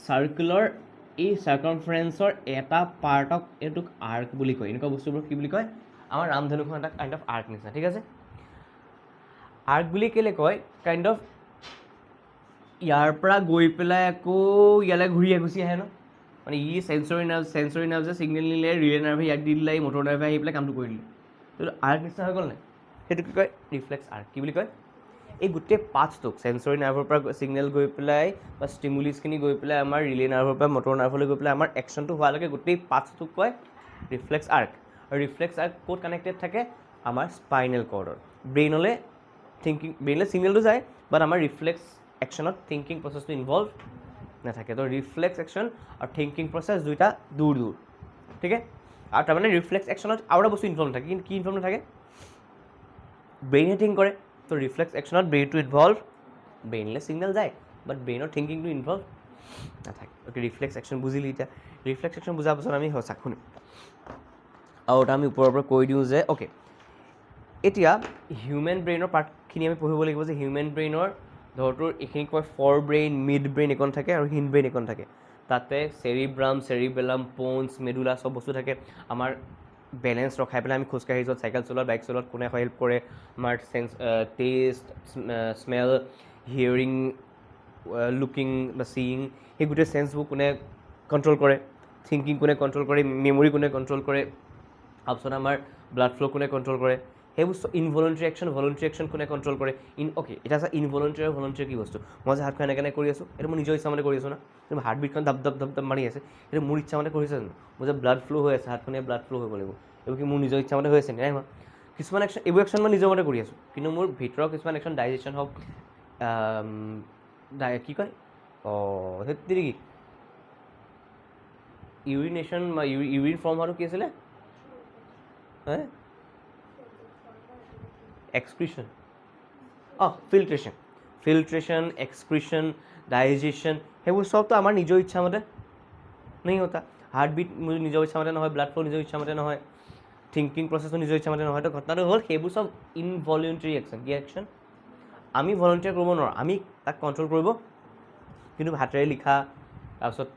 চাৰ্কুলৰ এই চাৰ্কামফাৰেঞ্চৰ এটা পাৰ্টক এইটোক আৰ্ক বুলি কয়। এনেকুৱা বস্তুবোৰ কি বুলি কয়? আমাৰ ৰামধেনুখন এটা কাইণ্ড অফ আৰ্ক নিচিনা, ঠিক আছে। আৰ্ক বুলি কেলৈ কয়? কাইণ্ড অফ ইয়াৰ পৰা গৈ পেলাই আকৌ ইয়ালৈ গুচি আহে ন, মানে চেঞ্চৰী নাৰ্ভ যে ছিগনেল নিলে, ৰিলে নাৰ্ভে ইয়াক দি দিলে, মটৰ নাৰ্ভে আহি পেলাই কামটো কৰি দিলে। সেইটো আৰ্ক নিচিনা হৈ গ'ল নাই? সেইটো কি কয়? Reflex arc. কি বুলি কয়? এই গোটেই পাথটোক চেঞ্চৰী নাৰ্ভৰ পৰা ছিগনেল গৈ পেলাই বা ষ্টিমুলিছখিনি গৈ পেলাই আমাৰ ৰিলে নাৰ্ভৰ পৰা মটৰ নাৰ্ভলৈ গৈ পেলাই আমাৰ একশ্যনটো হোৱালৈকে গোটেই পাথটোক কয় ৰিফ্লেক্স আৰ্ক। আৰু ৰিফ্লেক্স আৰ্ক ক'ত কানেক্টেড থাকে? আমাৰ স্পাইনেল কৰ্ডৰ। ব্ৰেইনলৈ ছিগনেলটো যায়, বাট আমাৰ ৰিফ্লেক্স একশ্যনত থিংকিং প্ৰচেছটো ইনভল্ভ নাথাকে। তো ৰিফ্লেক্স একশ্যন আৰু থিংকিং প্ৰচেছ দুইটা দূৰ। ঠিক আছে। আৰু তাৰমানে ৰিফ্লেক্স একশ্যনত আৰু এটা বস্তু ইনভল্ভ নাথাকে। কি ইনভল্ভ নাথাকে? ব্ৰেইনে থিংক কৰে। তো ৰিফ্লেক্স একশ্যনত ব্ৰেইনটো ইনভল্ভ, ব্ৰেইনলৈ ছিগনেল যায়, বাট ব্ৰেইনৰ থিংকিংটো ইনভল্ভ নাথাকে। অ'কে, ৰিফ্লেক্স একশ্যন বুজিলি এতিয়া? ৰিফ্লেক্স একশ্যন বুজাৰ পাছত আমি সঁচাক শুনিম। আৰু এটা আমি ওপৰৰ পৰা কৈ দিওঁ যে অ'কে, এতিয়া হিউমেন ব্ৰেইনৰ পাৰ্টখিনি আমি পঢ়িব লাগিব যে হিউমেন ব্ৰেইনৰ ধৰটোৰ এইখিনি কয় ফৰ ব্ৰেইন, মিড ব্ৰেইন এইকণ থাকে আৰু হিন ব্ৰেইন এইকণ থাকে। তাতে চেৰিবেলাম, প'ন্স, মেডুলা চব বস্তু থাকে। আমাৰ বেলেঞ্চ ৰখাই পেলাই আমি খোজকাঢ়ি যোৱাত, চাইকেল চলোৱাত, বাইক চলোৱাত কোনে হেল্প কৰে? আমাৰ টেষ্ট, স্মেল, হিয়াৰিং, লুকিং বা চিয়িং, সেই গোটেই চেন্সবোৰ কোনে কণ্ট্ৰল কৰে? থিংকিং কোনে কণ্ট্ৰল কৰে? মেমৰি কোনে কণ্ট্ৰল কৰে? তাৰপিছত আমাৰ ব্লাড ফ্ল' কোনে কণ্ট্ৰল কৰে? সেইবোৰ ইনভলণ্টাৰী একশ্যন ভলণ্টাৰী একশ্যন কোনে কণ্ট্ৰল কৰে অ'কে এতিয়া চা ইনভলণ্টাৰী আৰু ভলণ্টাৰী কি বস্তু মই যে হাতখন এনেকৈ কৰি আছোঁ এইটো মই নিজৰ ইচ্ছামতে কৰি আছোঁ না কিন্তু হাৰ্টবিটখন ধাপ ধাপ ধাপ ধাপ মাৰি আছে সেইটো মোৰ ইচ্ছামতে কৰিছে জানো মোৰ যে ব্লাড ফ্ল' হৈ আছে হাতখনে ব্লাড ফ্ল' হৈ লাগিব এইবোৰ কি মোৰ নিজৰ ইচ্ছামতে হৈ আছে নাই হোৱা কিছুমান একশ্যন এইবোৰ একশ্যন মই নিজৰ মতে কৰি আছোঁ কিন্তু মোৰ ভিতৰৰ কিছুমান একশ্যন ডাইজেশ্যন হওক কি কয় অঁ সেইটো কি ইউৰিনেশ্যন ইউৰিন ফৰ্ম হোৱাটো কি আছিলে হে এক্সক্ৰিশ্যন অঁ ফিল্ট্ৰেশ্যন এক্সক্ৰিশ্যন ডাইজেশ্যন সেইবোৰ চবতো আমাৰ নিজৰ ইচ্ছামতে নেই হতা হাৰ্টবিট মোৰ নিজৰ ইচ্ছামতে নহয় ব্লাড ফ্ল' নিজৰ ইচ্ছামতে নহয় থিংকিং প্ৰচেছটো নিজৰ ইচ্ছামতে নহয় তো ঘটনাটো হ'ল সেইবোৰ চব ইনভলিউণ্টাৰী একশ্যন কি একশ্যন আমি ভলণ্টিয়াৰ কৰিব নোৱাৰোঁ আমি তাক কণ্ট্ৰল কৰিব কিন্তু হাতেৰে লিখা তাৰপিছত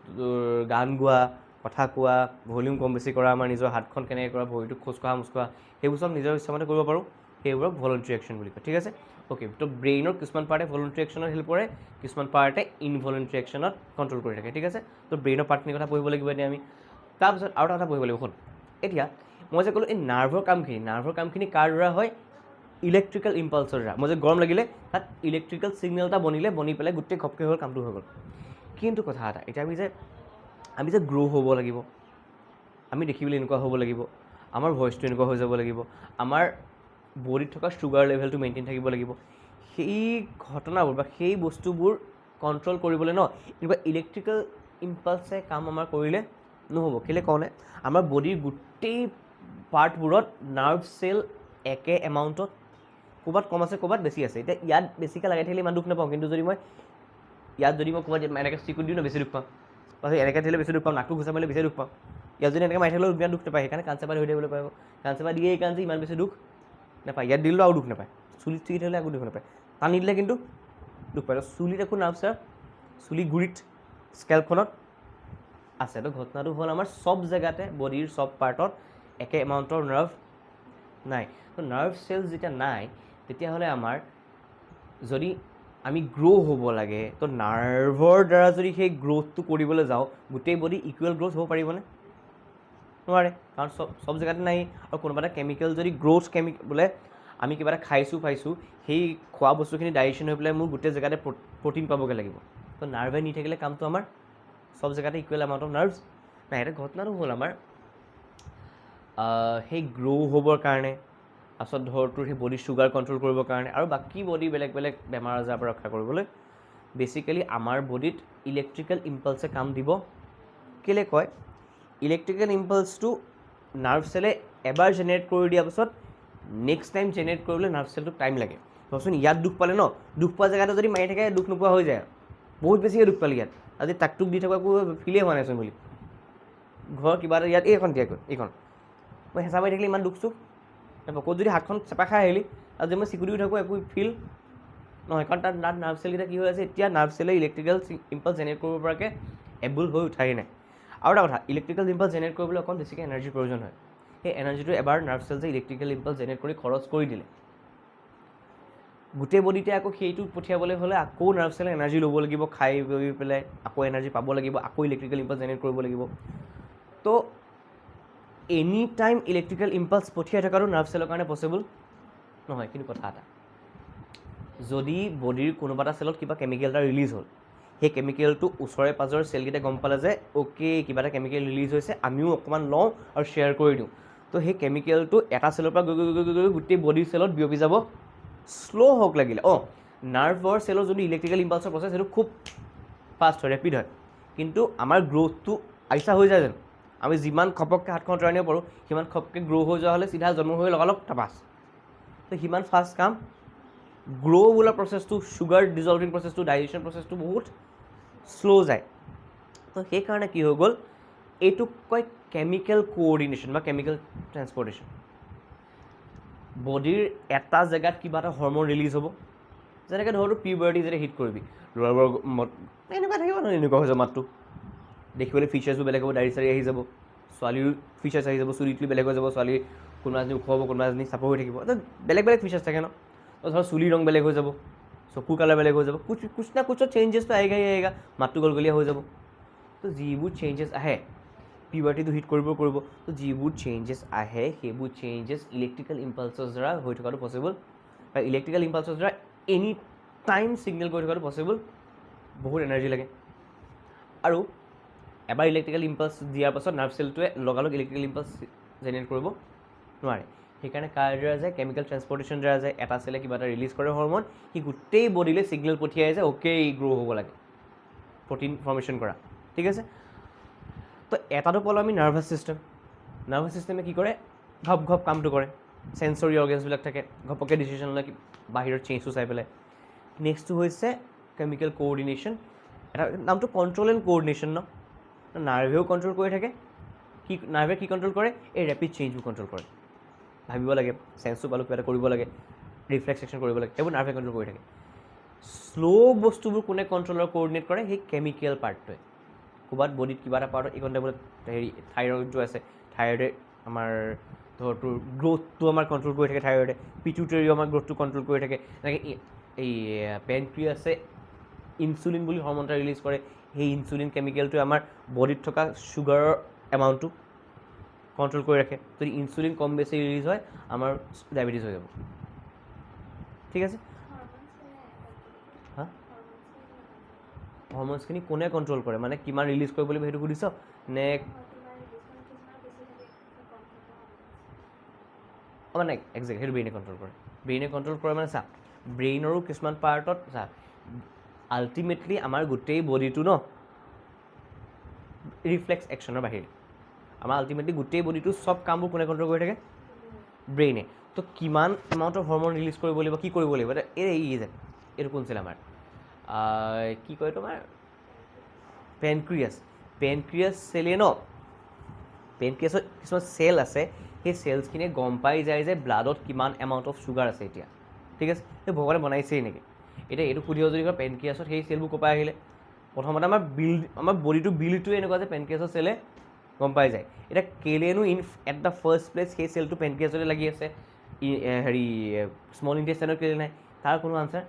গান গোৱা কথা কোৱা ভলিউম কম বেছি কৰা আমাৰ নিজৰ হাতখন কেনেকৈ কৰা ভৰিটোক খোজকঢ়া মোচকঢ়া সেইবোৰ চব নিজৰ ইচ্ছামতে কৰিব পাৰোঁ সেইবোৰক ভলণ্টাৰী একশ্যন বুলি কয় ঠিক আছে অ'কে তো ব্ৰেইনৰ কিছুমান পাৰ্টে ভলণ্টাৰী একশ্যনত হেল্প কৰে কিছুমান পাৰ্টে ইনভলণ্টাৰী একশ্যনত কণ্ট্ৰল কৰি থাকে ঠিক আছে তো ব্ৰেইনৰ পাৰ্টখিনিৰ কথা পঢ়িব লাগিব এতিয়া আমি তাৰপিছত আৰু এটা কথা পঢ়িব লাগিব শুন এতিয়া মই যে ক'লোঁ এই নাৰ্ভৰ কামখিনি কাৰ দ্বাৰা হয় ইলেক্ট্ৰিকেল ইম্পালছৰ দ্বাৰা মই যে গৰম লাগিলে তাত ইলেক্ট্ৰিকেল ছিগনেল এটা বনি পেলাই গোটেই ঘপকৈ হ'ল কামটো হৈ গ'ল কিন্তু কথা এটা এতিয়া আমি যে গ্ৰ' হ'ব লাগিব আমি দেখিবলৈ এনেকুৱা হ'ব লাগিব আমাৰ ভইচটো এনেকুৱা হৈ যাব লাগিব আমাৰ বডিত থকা চুগাৰ লেভেলটো মেইনটেইন থাকিব লাগিব সেই ঘটনাবোৰ বা সেই বস্তুবোৰ কণ্ট্ৰল কৰিবলৈ ন এনেকুৱা ইলেক্ট্ৰিকেল ইম্পালছে কাম আমাৰ কৰিলে নহ'ব কেলৈ কওঁনে আমাৰ বডিৰ গোটেই পাৰ্টবোৰত নাৰ্ভ চেল একে এমাউণ্টত ক'ৰবাত কম আছে ক'ৰবাত বেছি আছে এতিয়া ইয়াত বেছিকৈ লগাই থাকিলে ইমান দুখ নাপাওঁ কিন্তু যদি মই ক'ৰবাত এনেকৈ চিকুট দিওঁ ন বেছি দুখ পাওঁ বা এনেকৈ থাকিলে বেছি দুখ পাওঁ নাকটো ঘুচা মাৰিলে বেছি দুখ পাওঁ ইয়াত যদি এনেকৈ মাৰি থাকিলেও ইমান দুখ নাপায় সেইকাৰণে কাণচেপা ধৰি থাকিবলৈ পাৰিব কাণচেপা দিয়ে এই কাণচে ইমান বেছি দুখ নাপায় ইয়াত দিলেও আৰু দুখ নাপায় চুলিত চিগি থাকিলে একো দুখ নাপায় টানি দিলে কিন্তু দুখ পায় চুলিত একো নাৰ্ভ ছাৰ চুলি গুৰিত স্কেল্পখনত আছে তো ঘটনাটো হ'ল আমাৰ চব জেগাতে বডিৰ চব পাৰ্টত একে এমাউণ্টৰ নাৰ্ভ নাই তো নাৰ্ভ চেলছ যেতিয়া নাই তেতিয়াহ'লে আমাৰ যদি আমি গ্ৰ' হ'ব লাগে তো নাৰ্ভৰ দ্বাৰা যদি সেই গ্ৰ'থটো কৰিবলৈ যাওঁ গোটেই বডি ইকুৱেল গ্ৰ'থ হ'ব পাৰিবনে নোৱাৰে কাৰণ চব জেগাতে নাই আৰু কোনোবা এটা কেমিকেল যদি বোলে আমি কিবা এটা খাইছোঁ সেই খোৱা বস্তুখিনি ডাইজেশ্যন হৈ পেলাই মোৰ গোটেই জেগাতে প্ৰ'টিন পাবগৈ লাগিব তো নাৰ্ভে নি থাকিলে কামটো আমাৰ চব জেগাতে ইকুৱেল এমাউণ্ট অফ নাৰ্ভছ নাই এটা ঘটনাটো হ'ল আমাৰ সেই গ্ৰ' হ'বৰ কাৰণে তাৰপিছত ধৰ তোৰ সেই বডি চুগাৰ কণ্ট্ৰল কৰিবৰ কাৰণে আৰু বাকী বডি বেলেগ বেলেগ বেমাৰ আজাৰৰ পৰা ৰক্ষা কৰিবলৈ বেচিকেলি আমাৰ বডিত ইলেক্ট্ৰিকেল ইম্পালছে কাম দিব কেলৈ কয় ইলেক্ট্ৰিকেল ইম্পালছটো নাৰ্ভ চেলে এবাৰ জেনেৰেট কৰি দিয়াৰ পাছত নেক্সট টাইম জেনেৰেট কৰিবলৈ নাৰ্ভ চেলটোক টাইম লাগে ধৰচোন ইয়াত দুখ পালে ন দুখ পোৱা জেগাতে যদি মাৰি থাকে দুখ নোপোৱা হৈ যায় বহুত বেছিকৈ দুখ পালে ইয়াত আজি তাকটোক দি থকা একো ফিলেই হোৱা নাইচোন বুলি ঘৰ কিবা এটা ইয়াত এইখন মই হেঁচা মাৰি থাকিলে ইমান দুখ চুখ ক'ত যদি হাতখন চেপা খাই আহিলি আৰু যদি মই চিকুটিও থাকোঁ একো ফিল নহয় কাৰণ তাত নাৰ্ভ চেলকেইটা কি হৈ আছে এতিয়া নাৰ্ভ চেলে ইলেক্ট্ৰিকেল ইম্পালছ জেনেৰেট কৰিব পৰাকৈ এবল হৈ উঠাই নাই আৰু এটা কথা ইলেক্ট্ৰিকেল ইম্পালছ জেনেৰেট কৰিবলৈ অকণ বেছিকৈ এনাৰ্জিৰ প্ৰয়োজন হয় সেই এনাৰ্জিটো এবাৰ নাৰ্ভ চেলছে ইলেক্ট্ৰিকেল ইম্পালছ জেনেৰেট কৰি খৰচ কৰি দিলে গোটেই বডিতে আকৌ সেইটো পঠিয়াবলৈ হ'লে আকৌ নাৰ্ভ চেলে এনাৰ্জি ল'ব লাগিব খাই বৈ পেলাই আকৌ এনাৰ্জি পাব লাগিব আকৌ ইলেক্ট্ৰিকেল ইম্পালছ জেনেৰেট কৰিব লাগিব তো এনি টাইম ইলেক্ট্ৰিকেল ইম্পালছ পঠিয়াই থকাটো নাৰ্ভ চেলৰ কাৰণে পচিবল নহয় কিন্তু কথা এটা যদি বডিৰ কোনোবা এটা চেলত কিবা কেমিকেল এটা ৰিলিজ হ'ল সেই কেমিকেলটো ওচৰে পাজৰে চেলকেইটা গম পালে যে অ'কে কিবা এটা কেমিকেল ৰিলিজ হৈছে আমিও অকণমান লওঁ আৰু শ্বেয়াৰ কৰি দিওঁ তো সেই কেমিকেলটো এটা চেলৰ পৰা গৈ গোটেই বডিৰ চেলত বিয়পি যাব শ্ল' হওক লাগিলে নাৰ্ভৰ চেলৰ যদি ইলেক্ট্ৰিকেল ইম্পালছৰ প্ৰচেছ সেইটো খুব ফাষ্ট হয় ৰেপিড হয় কিন্তু আমাৰ গ্ৰ'থটো আইচা হৈ যায় জানো আমি যিমান খপককৈ হাতখন আঁতৰাই আনিব পাৰোঁ সিমান খপকৈ গ্ৰ' হৈ যোৱা হ'লে চিধা জন্ম হৈ লগালগ টাপাছ তো সিমান ফাষ্ট কাম গ্ৰ' বোলা প্ৰচেছটো চুগাৰ ডিজলভিং প্ৰচেছটো ডাইজেশ্যন প্ৰচেছটো বহুত শ্ল' যায় তো সেইকাৰণে কি হৈ গ'ল এইটোক কয় কেমিকেল কোঅৰ্ডিনেশ্যন বা কেমিকেল ট্ৰেন্সপৰ্টেশ্যন বডিৰ এটা জেগাত কিবা এটা হৰম'ন ৰিলিজ হ'ব যেনেকৈ ধৰ তোৰ পিউবাৰ্টি যেতিয়া হিট কৰিবি ল'ৰাবোৰৰ এনেকুৱা থাকিব নহয় এনেকুৱা হৈ যাব মাতটো দেখিবলৈ ফিচাৰ্ছবোৰ বেলেগ হ'ব দাড়ি চাৰি আহি যাব ছোৱালীৰ ফিচাৰ্ছ আহি যাব চুলি তুলি বেলেগ হৈ যাব ছোৱালীৰ কোনোবা এজনী ওখ হ'ব কোনোবা এজনী চাপৰ হৈ থাকিব বেলেগ বেলেগ ফিচাৰ্ছ থাকে ন ধৰ চুলিৰ ৰং বেলেগ হৈ যাব চকুৰ কালাৰ বেলেগ হৈ যাব কুছ না কুছত চেঞ্জেছটো আহেগা মাতটো গলগলীয়া হৈ যাব তো যিবোৰ চেঞ্জেছ আহে পিউবাৰ্টিটো হিট কৰিব তো যিবোৰ চেঞ্জেছ আহে সেইবোৰ চেঞ্জেছ ইলেক্ট্ৰিকেল ইম্পালছৰ দ্বাৰা হৈ থকাটো পচিবল, বা ইলেক্ট্ৰিকেল ইম্পালছৰ দ্বাৰা এনি টাইম ছিগনেল কৰি থকাটো পচিবল। বহুত এনাৰ্জি লাগে, আৰু এবাৰ ইলেক্ট্ৰিকেল ইম্পালছ দিয়াৰ পাছত নাৰ্ভ চেলটোৱে লগালগ ইলেক্ট্ৰিকেল ইম্পালছ জেনেৰেট কৰিব নোৱাৰে। সেইকাৰণে কাৰ দ্বাৰা যায়, কেমিকেল ট্ৰেন্সপৰ্টেশ্যন দ্বাৰা যায়। এটা চেলে কিবা এটা ৰিলিজ কৰে হৰম'ন, সি গোটেই বডিলৈ ছিগনেল পঠিয়াই যে অ'কে গ্ৰ' হ'ব লাগে, প্ৰটিন ফৰ্মেশ্যন কৰা, ঠিক আছে। তো এটাটো পালোঁ আমি নাৰ্ভাছ ছিষ্টেম। নাৰ্ভাছ ছিষ্টেমে কি কৰে, ঘপ ঘপ কামটো কৰে, চেঞ্চৰি অৰ্গেনছবিলাক থাকে, ঘপককৈ ডিচিশ্যন লয় বাহিৰত চেঞ্জটো চাই পেলাই। নেক্সটটো হৈছে কেমিকেল কোঅৰ্ডিনেশ্যন। এটা নামটো কণ্ট্ৰল এণ্ড কোঅৰ্ডিনেশ্যন ন, নাৰ্ভেও কণ্ট্ৰল কৰি থাকে। কি নাৰ্ভে কি কণ্ট্ৰল কৰে, এই ৰেপিড চেঞ্জবোৰ কণ্ট্ৰল কৰে। ভাবিব লাগে, চেঞ্চটো পালোঁ কিবা এটা কৰিব লাগে, ৰিফ্লেক্স একশ্যন কৰিব লাগে, সেইবোৰ নাৰ্ভে কণ্ট্ৰল কৰি থাকে। শ্ল' বস্তুবোৰ কোনে কণ্ট্ৰল আৰু কোঅৰ্ডিনেট কৰে, সেই কেমিকেল পাৰ্টটোৱে। ক'ৰবাত বডিত কিবা এটা পাৰ্টত এইখন টাইপত থাইৰয়ডটো আছে, থাইৰয়ডে আমাৰ ধৰ তোৰ গ্ৰ'থটো আমাৰ কণ্ট্ৰল কৰি থাকে, থাইৰয়ডে। পিটুইটাৰীও আমাৰ গ্ৰ'থটো কণ্ট্ৰল কৰি থাকে। এনেকৈ এই পেনক্ৰিয়াছে ইনচুলিন বুলি হৰম'ন এটা ৰিলিজ কৰে, সেই ইনচুলিন কেমিকেলটোৱে আমাৰ বডিত থকা চুগাৰৰ এমাউণ্টটো কণ্ট্ৰল কৰি ৰাখে। যদি ইনচুলিন কম বেছি ৰিলিজ হয়, আমাৰ ডায়েবেটিছ হৈ যাব, ঠিক আছে। হা, হৰম'নছখিনি কোনে কণ্ট্ৰল কৰে মানে কিমান ৰিলিজ কৰিব লাগিব সেইটো সুধিছ নে? মানে একজেক্ট সেইটো ব্ৰেইনে কণ্ট্ৰল কৰে। ব্ৰেইনে কণ্ট্ৰল কৰে মানে চা, ব্ৰেইনৰো কিছুমান পাৰ্টত চা, আল্টিমেটলি আমাৰ গোটেই বডিটো ন ৰিফ্লেক্স একশ্যনৰ বাহিৰে, আমাৰ আল্টিমেটলি গোটেই বডিটো চব কামবোৰ কোনে কণ্ট্ৰল কৰি থাকে, ব্ৰেইনে। তো কিমান এমাউণ্টৰ হৰম'ন ৰিলিজ কৰিব লাগিব, কি কৰিব লাগিব, এইটো কোন চেল আমাৰ কি কয় তোমাৰ পেনক্ৰিয়াছ। পেনক্ৰিয়াছ চেলে ন, পেনক্ৰিয়াছত কিছুমান চেল আছে, সেই চেলছখিনিয়ে গম পাই যায় যে ব্লাডত কিমান এমাউণ্ট অফ চুগাৰ আছে এতিয়া, ঠিক আছে। সেই ভগৱানে বনাইছেই নেকি। এতিয়া এইটো সুধিব যদি কয় পেনক্ৰিয়াছত সেই চেলবোৰ ক'ৰ পৰা আহিলে, প্ৰথমতে আমাৰ বডিটোৰ বিল্ডটোৱে এনেকুৱা যে পেনক্ৰিয়াছৰ চেলে গম পাই যায়। এতিয়া কেলেনো এট দ্য ফাৰ্ষ্ট প্লেচ সেই চেলটো পেনক্ৰিয়াছতে লাগি আছে, হেৰি স্মল ইণ্টেষ্টাইনত কেলে নাই, তাৰ কোনো আনচাৰ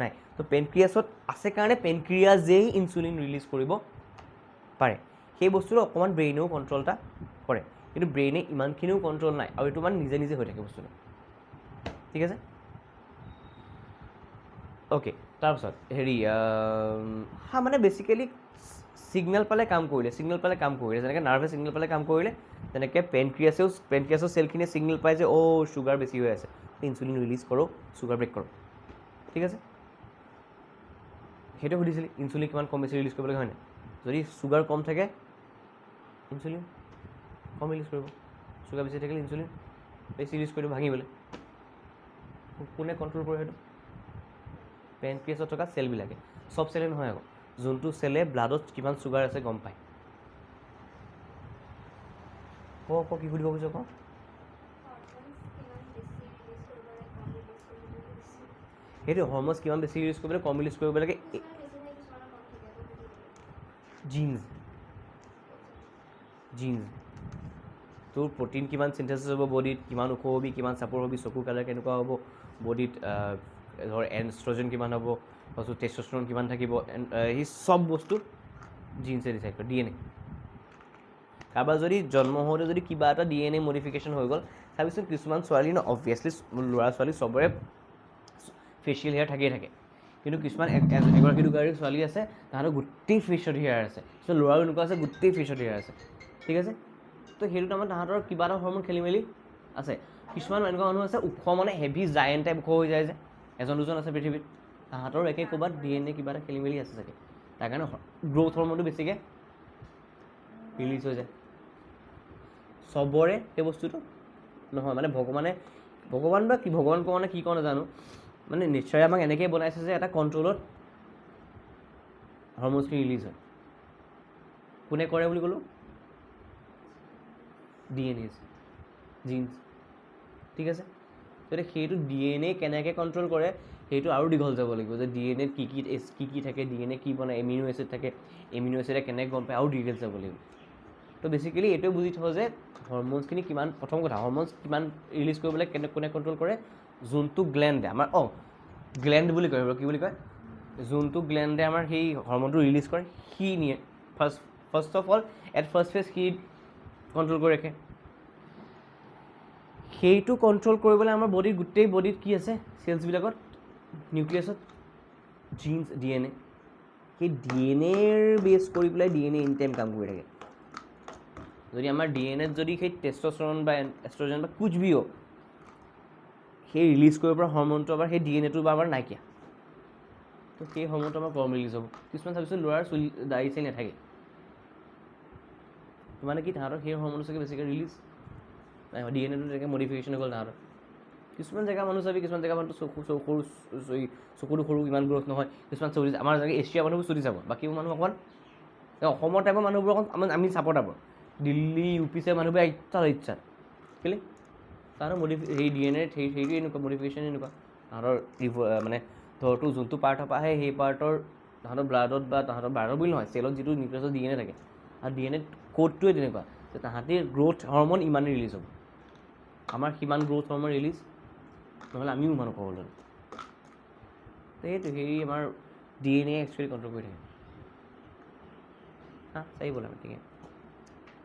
নাই। তো পেনক্ৰিয়াছত আছে কাৰণে পেনক্ৰিয়াছেই ইনচুলিন ৰিলিজ কৰিব পাৰে। সেই বস্তুটো অকণমান ব্ৰেইনেও কণ্ট্ৰল এটা কৰে, কিন্তু ব্ৰেইনে ইমানখিনিও কণ্ট্ৰল নাই, আৰু এইটো মানে নিজে নিজে হৈ থাকে বস্তুটো, ঠিক আছে। অ'কে, তাৰপিছত হেৰি মানে বেচিকেলি ছিগনেল পালে কাম কৰিলে, যেনেকৈ নাৰ্ভে ছিগনেল পালে কাম কৰিলে, তেনেকৈ পেনক্ৰিয়াছৰ চেলখিনিয়ে ছিগনেল পায় যে চুগাৰ বেছি হৈ আছে, ইনচুলিন ৰিলিজ কৰোঁ, চুগাৰ ব্ৰেক কৰোঁ, ঠিক আছে। সেইটো সুধিছিলি ইনচুলিন কিমান কম বেছি ৰিলিজ কৰিব লাগে, হয়নে? যদি চুগাৰ কম থাকে ইনচুলিন কম ৰিলিজ কৰিব, চুগাৰ বেছি থাকিলে ইনচুলিন বেছি ৰিলিজ কৰিব ভাঙিবলৈ। কোনে কণ্ট্ৰল কৰে সেইটো? পেনক্ৰিয়াছত থকা চেলবিলাকে। চব চেলে নহয় আকৌ, যোনটো চেলে ব্লাডত কিমান চুগাৰ আছে গম পায়। কি সুধিব খুজিছ ক? সেইটো হৰম'নছ কিমান বেছি ৰিলিজ কৰিব লাগে, কম ৰিলিজ কৰিব লাগে, জিনছ তোৰ প্ৰটিন কিমান চিন্থেচিছ হ'ব বডিত, কিমান ওখ হ'বি, কিমান চাপৰ হ'বি, চকুৰ কালাৰ কেনেকুৱা হ'ব, বডিত ধৰ এনষ্ট্ৰজেন কিমান হ'ব, তাৰপিছত টেষ্টষ্টেৰন কিমান থাকিব, সেই চব বস্তু জিনছে ডিচাইড কৰে, DNA। কাৰোবাৰ যদি জন্ম হওঁতে যদি কিবা এটা DNA মডিফিকেশ্যন হৈ গ'ল, চাবিচোন কিছুমান ছোৱালী ন, অবভিয়াছলি ল'ৰা ছোৱালী চবৰে ফেচিয়েল হেয়াৰ থাকিয়ে থাকে, কিন্তু কিছুমান এগৰাকী দুগৰাকী ছোৱালী আছে তাহাঁতৰ গোটেই ফেচত হেয়াৰ আছে, চ' ল'ৰাও এনেকুৱা আছে গোটেই ফেচত হেয়াৰ আছে, ঠিক আছে। তো সেইটো টাইমত তাহাঁতৰ কিবা এটা হৰম'ন খেলি মেলি আছে। কিছুমান এনেকুৱা মানুহ আছে ওখ, মানে হেভি জায়েণ্ট টাইপ ওখ হৈ যায় যে, এজন দুজন আছে পৃথিৱীত, তাহাঁতৰ একে ক'ৰবাত DNA কিবা এটা খেলি মেলি আছে চাগে, তাৰ কাৰণে গ্ৰ'থ হৰম'নটো বেছিকৈ ৰিলিজ হৈ যায়। চবৰে সেই বস্তুটো নহয়, মানে ভগৱান বা কি ভগৱান কওঁ মানে কি কওঁ নাজানো, মানে নেচাৰে আমাক এনেকৈ বনাইছে যে এটা কণ্ট্ৰলত হৰম'নছখিনি ৰিলিজ হয়। কোনে কৰে বুলি ক'লোঁ? DNA, জিনছ, ঠিক আছে। গতিকে সেইটো DNA কেনেকৈ কণ্ট্ৰল কৰে সেইটো আৰু দীঘল যাব লাগিব, যে DNAত কি থাকে, DNA কি বনায়, এমিনো এচিড থাকে, এমিনো এচিডে কেনেকৈ গম পায়, আৰু ডিটেইলছ যাব লাগিব। তো বেচিকেলি এইটোৱে বুজি থওঁ যে হৰম'নছখিনি কিমান, প্ৰথম কথা হৰম'নছ কিমান ৰিলিজ কৰিবলৈ কোনে কণ্ট্ৰল কৰে, যোনটো গ্লেণ্ডে আমাৰ গ্লেণ্ড বুলি কয়, কি বুলি কয়, যোনটো গ্লেণ্ডে আমাৰ সেই হৰম'নটো ৰিলিজ কৰে সি নিয়ে। First of all at first phase সি কণ্ট্ৰল কৰি ৰাখে। সেইটো কণ্ট্ৰল কৰিবলৈ আমাৰ বডিৰ গোটেই বডিত কি আছে চেলছবিলাকত নিউক্লিয়াছত জিনছ DNA, সেই DNA-ৰ বেছ কৰি পেলাই DNA এনি টাইম কাম কৰি থাকে। যদি আমাৰ DNA-ত যদি সেই টেষ্টষ্টেৰন বা এষ্ট্ৰজেন বা কুছ ভি হওক সেই ৰিলিজ কৰিব পৰা হৰমনটো আমাৰ সেই DNA-টো বা আমাৰ নাইকিয়া, তো সেই হৰমনটো আমাৰ কম ৰিলিজ হ'ব। কিছুমান চাবিচোন ল'ৰাৰ চুলি দাড়ি চাৰি নাথাকে, মানে কি তাহাঁতৰ সেই হৰমনটো চাগে বেছিকৈ ৰিলিজ নাই হয়, DNA-টো তেনেকৈ মডিফিকেশ্যন হৈ গ'ল তাহাঁতৰ। কিছুমান জেগা মানুহ চাবি, কিছুমান জেগা মানুহ চকুটো সৰু ইমান গ্ৰ'থ নহয়, কিছুমান চুলি আমাৰ যেনেকৈ এছিয়া মানুহবোৰ চুলি চাব, বাকীবোৰ মানুহ অকণমান অসমৰ টাইপৰ মানুহবোৰ অকণ আমি চাপৰ টাইপৰ, দিল্লী UP চাই মানুহবোৰ ইচ্ছা কেলৈ তাহাঁতৰ সেই DNA সেইটো এনেকুৱা মডিফিকেশ্যন এনেকুৱা তাহাঁতৰ মানে ধৰটো যোনটো পাৰ্টৰ পৰা আহে সেই পাৰ্টৰ তাহাঁতৰ ব্লাডত বা তাহাঁতৰ ব্লাডৰ বুলি নহয় চেলত যিটো নিউক্লিয়াছত DNA থাকে আৰু DNA কোডটোৱে তেনেকুৱা যে তাহাঁতি গ্ৰ'থ হৰমন ইমানেই ৰিলিজ হ'ব, আমাৰ সিমান গ্ৰ'থ হৰমন ৰিলিজ নহ'লে আমিও ইমান ক'বলৈ সেইটো হেৰি আমাৰ DNA একচুৱেলি কণ্ট্ৰল কৰি থাকে। চাই ব'লা ঠিক আছে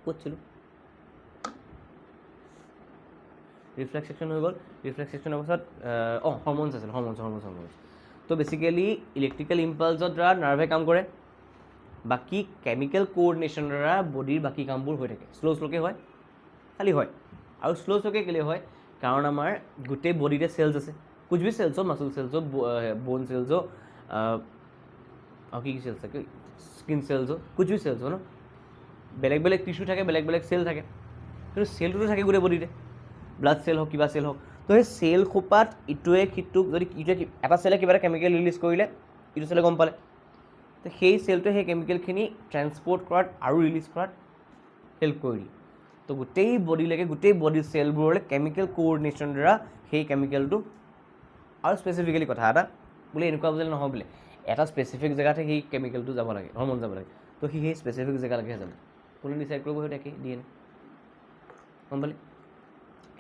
ক'তছিলোঁ ৰিফ্লেক্স ছেকশ্যন হৈ গ'ল। ৰিফ্লেক্স ছেকশ্যনৰ পাছত হৰমনছ আছিল, হৰমনছ তো বেচিকেলি ইলেক্ট্ৰিকেল ইম্পালছৰ দ্বাৰা নাৰ্ভে কাম কৰে, বাকী কেমিকেল কোঅৰ্ডিনেশ্যনৰ দ্বাৰা বডিৰ বাকী কামবোৰ হৈ থাকে। শ্ল'কৈ হয় খালি হয়, আৰু শ্ল'কৈ কেলৈ হয় কাৰণ আমাৰ গোটেই বডিতে চেলছ আছে, কুছ ভি চেলছ হওক, মাছল চেলছ হওক, বোন চেলছ হওক, আৰু কি চেলছ থাকে স্কিন চেলছ হওক, কুছ ভি চেলছ হওক ন, বেলেগ বেলেগ টিচু থাকে, বেলেগ বেলেগ চেল থাকে, কিন্তু চেলটোতো থাকে গোটেই বডিতে, ব্লাড চেল হওক কিবা চেল হওক। তো সেই চেল খোপাত ইটোৱে সিটোক যদি এটা চেলে কিবা এটা কেমিকেল ৰিলিজ কৰিলে ইটো চেলে গম পালে, তো সেই চেলটোৱে সেই কেমিকেলখিনি ট্ৰেন্সপৰ্ট কৰাত আৰু ৰিলিজ কৰাত হেল্প কৰি দিয়ে। তো গোটেই বডিলৈকে গোটেই বডিৰ চেলবোৰলৈ কেমিকেল কোঅৰ্ডিনেশ্যনৰ দ্বাৰা সেই কেমিকেলটো, আৰু স্পেচিফিকেলি কথা এটা বোলে এনেকুৱা বুজিলে নহয় বোলে এটা স্পেচিফিক জেগাতে সেই কেমিকেলটো যাব লাগে, হৰমন যাব লাগে, তো সি সেই স্পেচিফিক জেগালৈকেহে যাব, কোনে ডিচাইড কৰিব সেইটো একেই DNA গম পালি।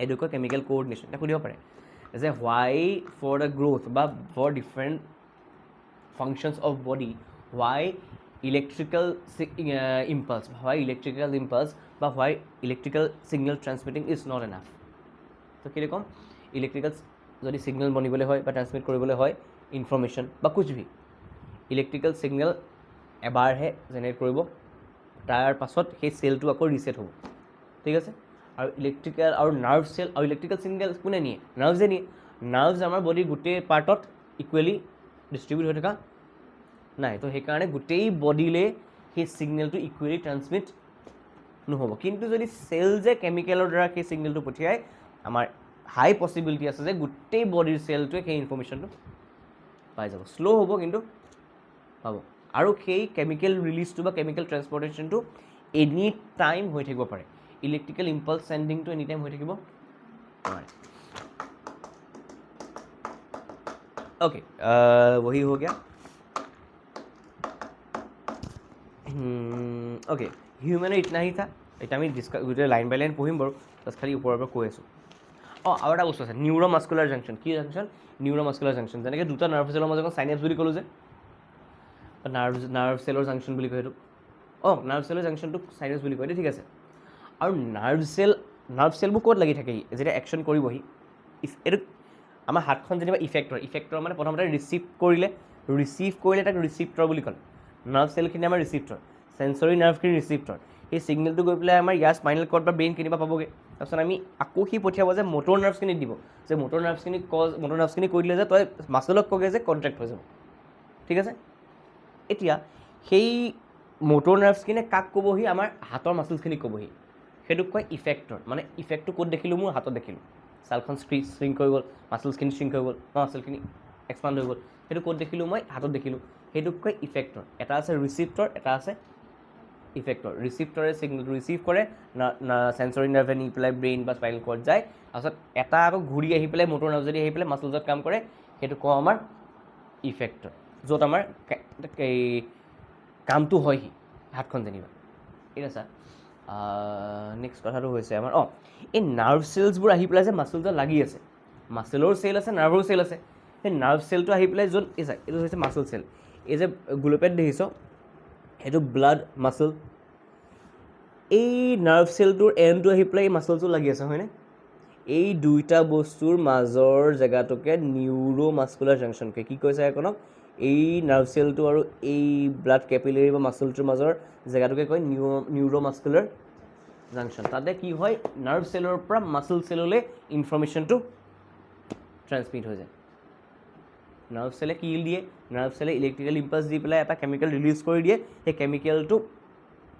এইটোকৈ কেমিকেল কোঅৰ্ডিনেশ্যন এটা সুধিব পাৰে যে হোৱাই ফৰ দ্য গ্ৰ'থ বা for different functions of body why electrical impulse বা why electrical signal transmitting is not enough. তো কেলৈ ক'ম ইলেক্ট্ৰিকেল যদি ছিগনেল বনিবলৈ হয় বা ট্ৰান্সমিট কৰিবলৈ হয় ইনফৰ্মেশ্যন বা কুছ ভি, ইলেক্ট্ৰিকেল ছিগনেল এবাৰহে জেনেৰেট কৰিব, তাৰ পাছত সেই চেলটো আকৌ ৰিছেট হ'ব, ঠিক আছে। আৰু ইলেক্ট্ৰিকেল আৰু নাৰ্ভ চেল আৰু ইলেক্ট্ৰিকেল ছিগনেল কোনে নিয়ে, নাৰ্ভছে নিয়ে। নাৰ্ভছ আমাৰ বডিৰ গোটেই পাৰ্টত ইকুৱেলি ডিষ্ট্ৰিবিউট হৈ থকা নাই, তো সেইকাৰণে গোটেই বডিলৈ সেই ছিগনেলটো ইকুৱেলি ট্ৰান্সমিট নহ'ব। কিন্তু যদি চেল যে কেমিকেলৰ দ্বাৰা সেই ছিগনেলটো পঠিয়াই, আমাৰ হাই পচিবিলিটি আছে যে গোটেই বডিৰ চেলটোৱে সেই ইনফৰ্মেশ্যনটো পাই যাব, শ্ল' হ'ব কিন্তু পাব। আৰু সেই কেমিকেল ৰিলিজটো বা কেমিকেল ট্ৰেন্সপৰ্টেশ্যনটো এনি টাইম হৈ থাকিব পাৰে, ইলেক্ট্ৰিকেল ইম্পালছ চেণ্ডিংটো এনি টাইম হৈ থাকিব নোৱাৰে। ओके वही हो गया। ओके হিউমেনৰ ইতনা হি থা, এতিয়া আমি গোটেই লাইন বাই লাইন পঢ়িম বাৰু, জাষ্ট খালি ওপৰৰ পৰা কৈ আছোঁ। আৰু এটা বস্তু আছে নিউৰোমাস্কুলাৰ জাংচন, কি জাংচন নিউৰোমাস্কুলাৰ জাংচন, যেনেকৈ দুটা নাৰ্ভ চেলৰ মাজত চাইনেপছ বুলি ক'লোঁ যে নাৰ্ভ চেলৰ জাংচন বুলি কয় সেইটো, নাৰ্ভ চেলৰ জাংচনটোক চাইনেপছ বুলি কয়, ঠিক আছে। আৰু নাৰ্ভ চেলবোৰ ক'ত লাগি থাকে যেতিয়া একশ্যন কৰিবহি, এইটো আমাৰ হাতখন যেনিবা ইফেক্টৰ মানে প্ৰথমতে ৰিচিভ কৰিলে তাক ৰিচিপ্টৰ বুলি ক'লে, নাৰ্ভ চেলখিনি আমাৰ ৰিচিপ্টৰ, চেঞ্চৰী নাৰ্ভখিনি ৰিচিপ্টৰ, সেই ছিগনেলটো গৈ পেলাই আমাৰ ইয়াৰ স্পাইনেল কৰ্ড বা ব্ৰেইন কেনিবা পাবগৈ, তাৰপিছত আমি আকৌ সি পঠিয়াব যে মটৰ নাৰ্ভছখিনি দিব, যে মটৰ নাৰ্ভছখিনি কৈ দিলে যে তই মাছলক কগে যে কণ্ট্ৰেক্ট হৈ যাব, ঠিক আছে। এতিয়া সেই মটৰ নাৰ্ভছখিনিয়ে কাক ক'বহি, আমাৰ হাতৰ মাছলছখিনিক ক'বহি, সেইটোক কয় ইফেক্টৰ। মানে ইফেক্টটো ক'ত দেখিলোঁ, মোৰ হাতত দেখিলোঁ, ছালখন শ্ৰিংক হৈ গ'ল, মাছলছখিনি শ্ৰিংক হৈ গ'ল, মাছলখিনি এক্সপাণ্ড হৈ গ'ল, সেইটো ক'ত দেখিলোঁ, মই হাতত দেখিলোঁ, সেইটোক কয় ইফেক্টৰ। এটা আছে ৰিচিপ্টৰ, এটা আছে ইফেক্টৰ। ৰিচিপ্টৰে ছিগনেলটো ৰিচিভ কৰে, চেঞ্চৰী নাৰ্ভে নি পেলাই ব্ৰেইন বা স্পাইনেল কৰ্ড যায়, তাৰপিছত এটা আকৌ ঘূৰি আহি পেলাই মটৰ নাৰ্ভ যদি আহি পেলাই মাছলছত কাম কৰে, সেইটো কওঁ আমাৰ ইফেক্টৰ, য'ত আমাৰ এই কামটো হয়হি হাতখন যেনিবা, ঠিক আছে। নেক্সট কথাটো হৈছে আমাৰ এই নাৰ্ভ চেলছবোৰ আহি পেলাই যে মাছলছত লাগি আছে, মাছলৰ চেল আছে, নাৰ্ভৰ চেল আছে, সেই নাৰ্ভ চেলটো আহি পেলাই য'ত এইটো হৈছে মাছল চেল, এই যে গুলপেট দেখিছ সেইটো ব্লাড মাছল, এই নাৰ্ভ চেলটোৰ এণ্ডটো আহি পেলাই এই মাছলটো লাগি আছে হয়নে? এই দুইটা বস্তুৰ মাজৰ জেগাটোকে নিউৰোমাস্কুলাৰ জাংচন কয়। কি কৈছে এখনক? এই নাৰ্ভ চেলটো আৰু এই ব্লাড কেপিলাৰী বা মাছলটোৰ মাজৰ জেগাটোকে কয় নিউৰোমাস্কুলাৰ জাংচন। তাতে কি হয়, নাৰ্ভ চেলৰ পৰা মাছল চেললৈ ইনফৰ্মেশ্যনটো ট্ৰেন্সমিট হৈ যায়। নাৰ্ভ চেলে কি দিয়ে? নাৰ্ভ চেলে ইলেক্ট্ৰিকেল ইম্পালছ দি পেলাই এটা কেমিকেল ৰিলিজ কৰি দিয়ে। সেই কেমিকেলটো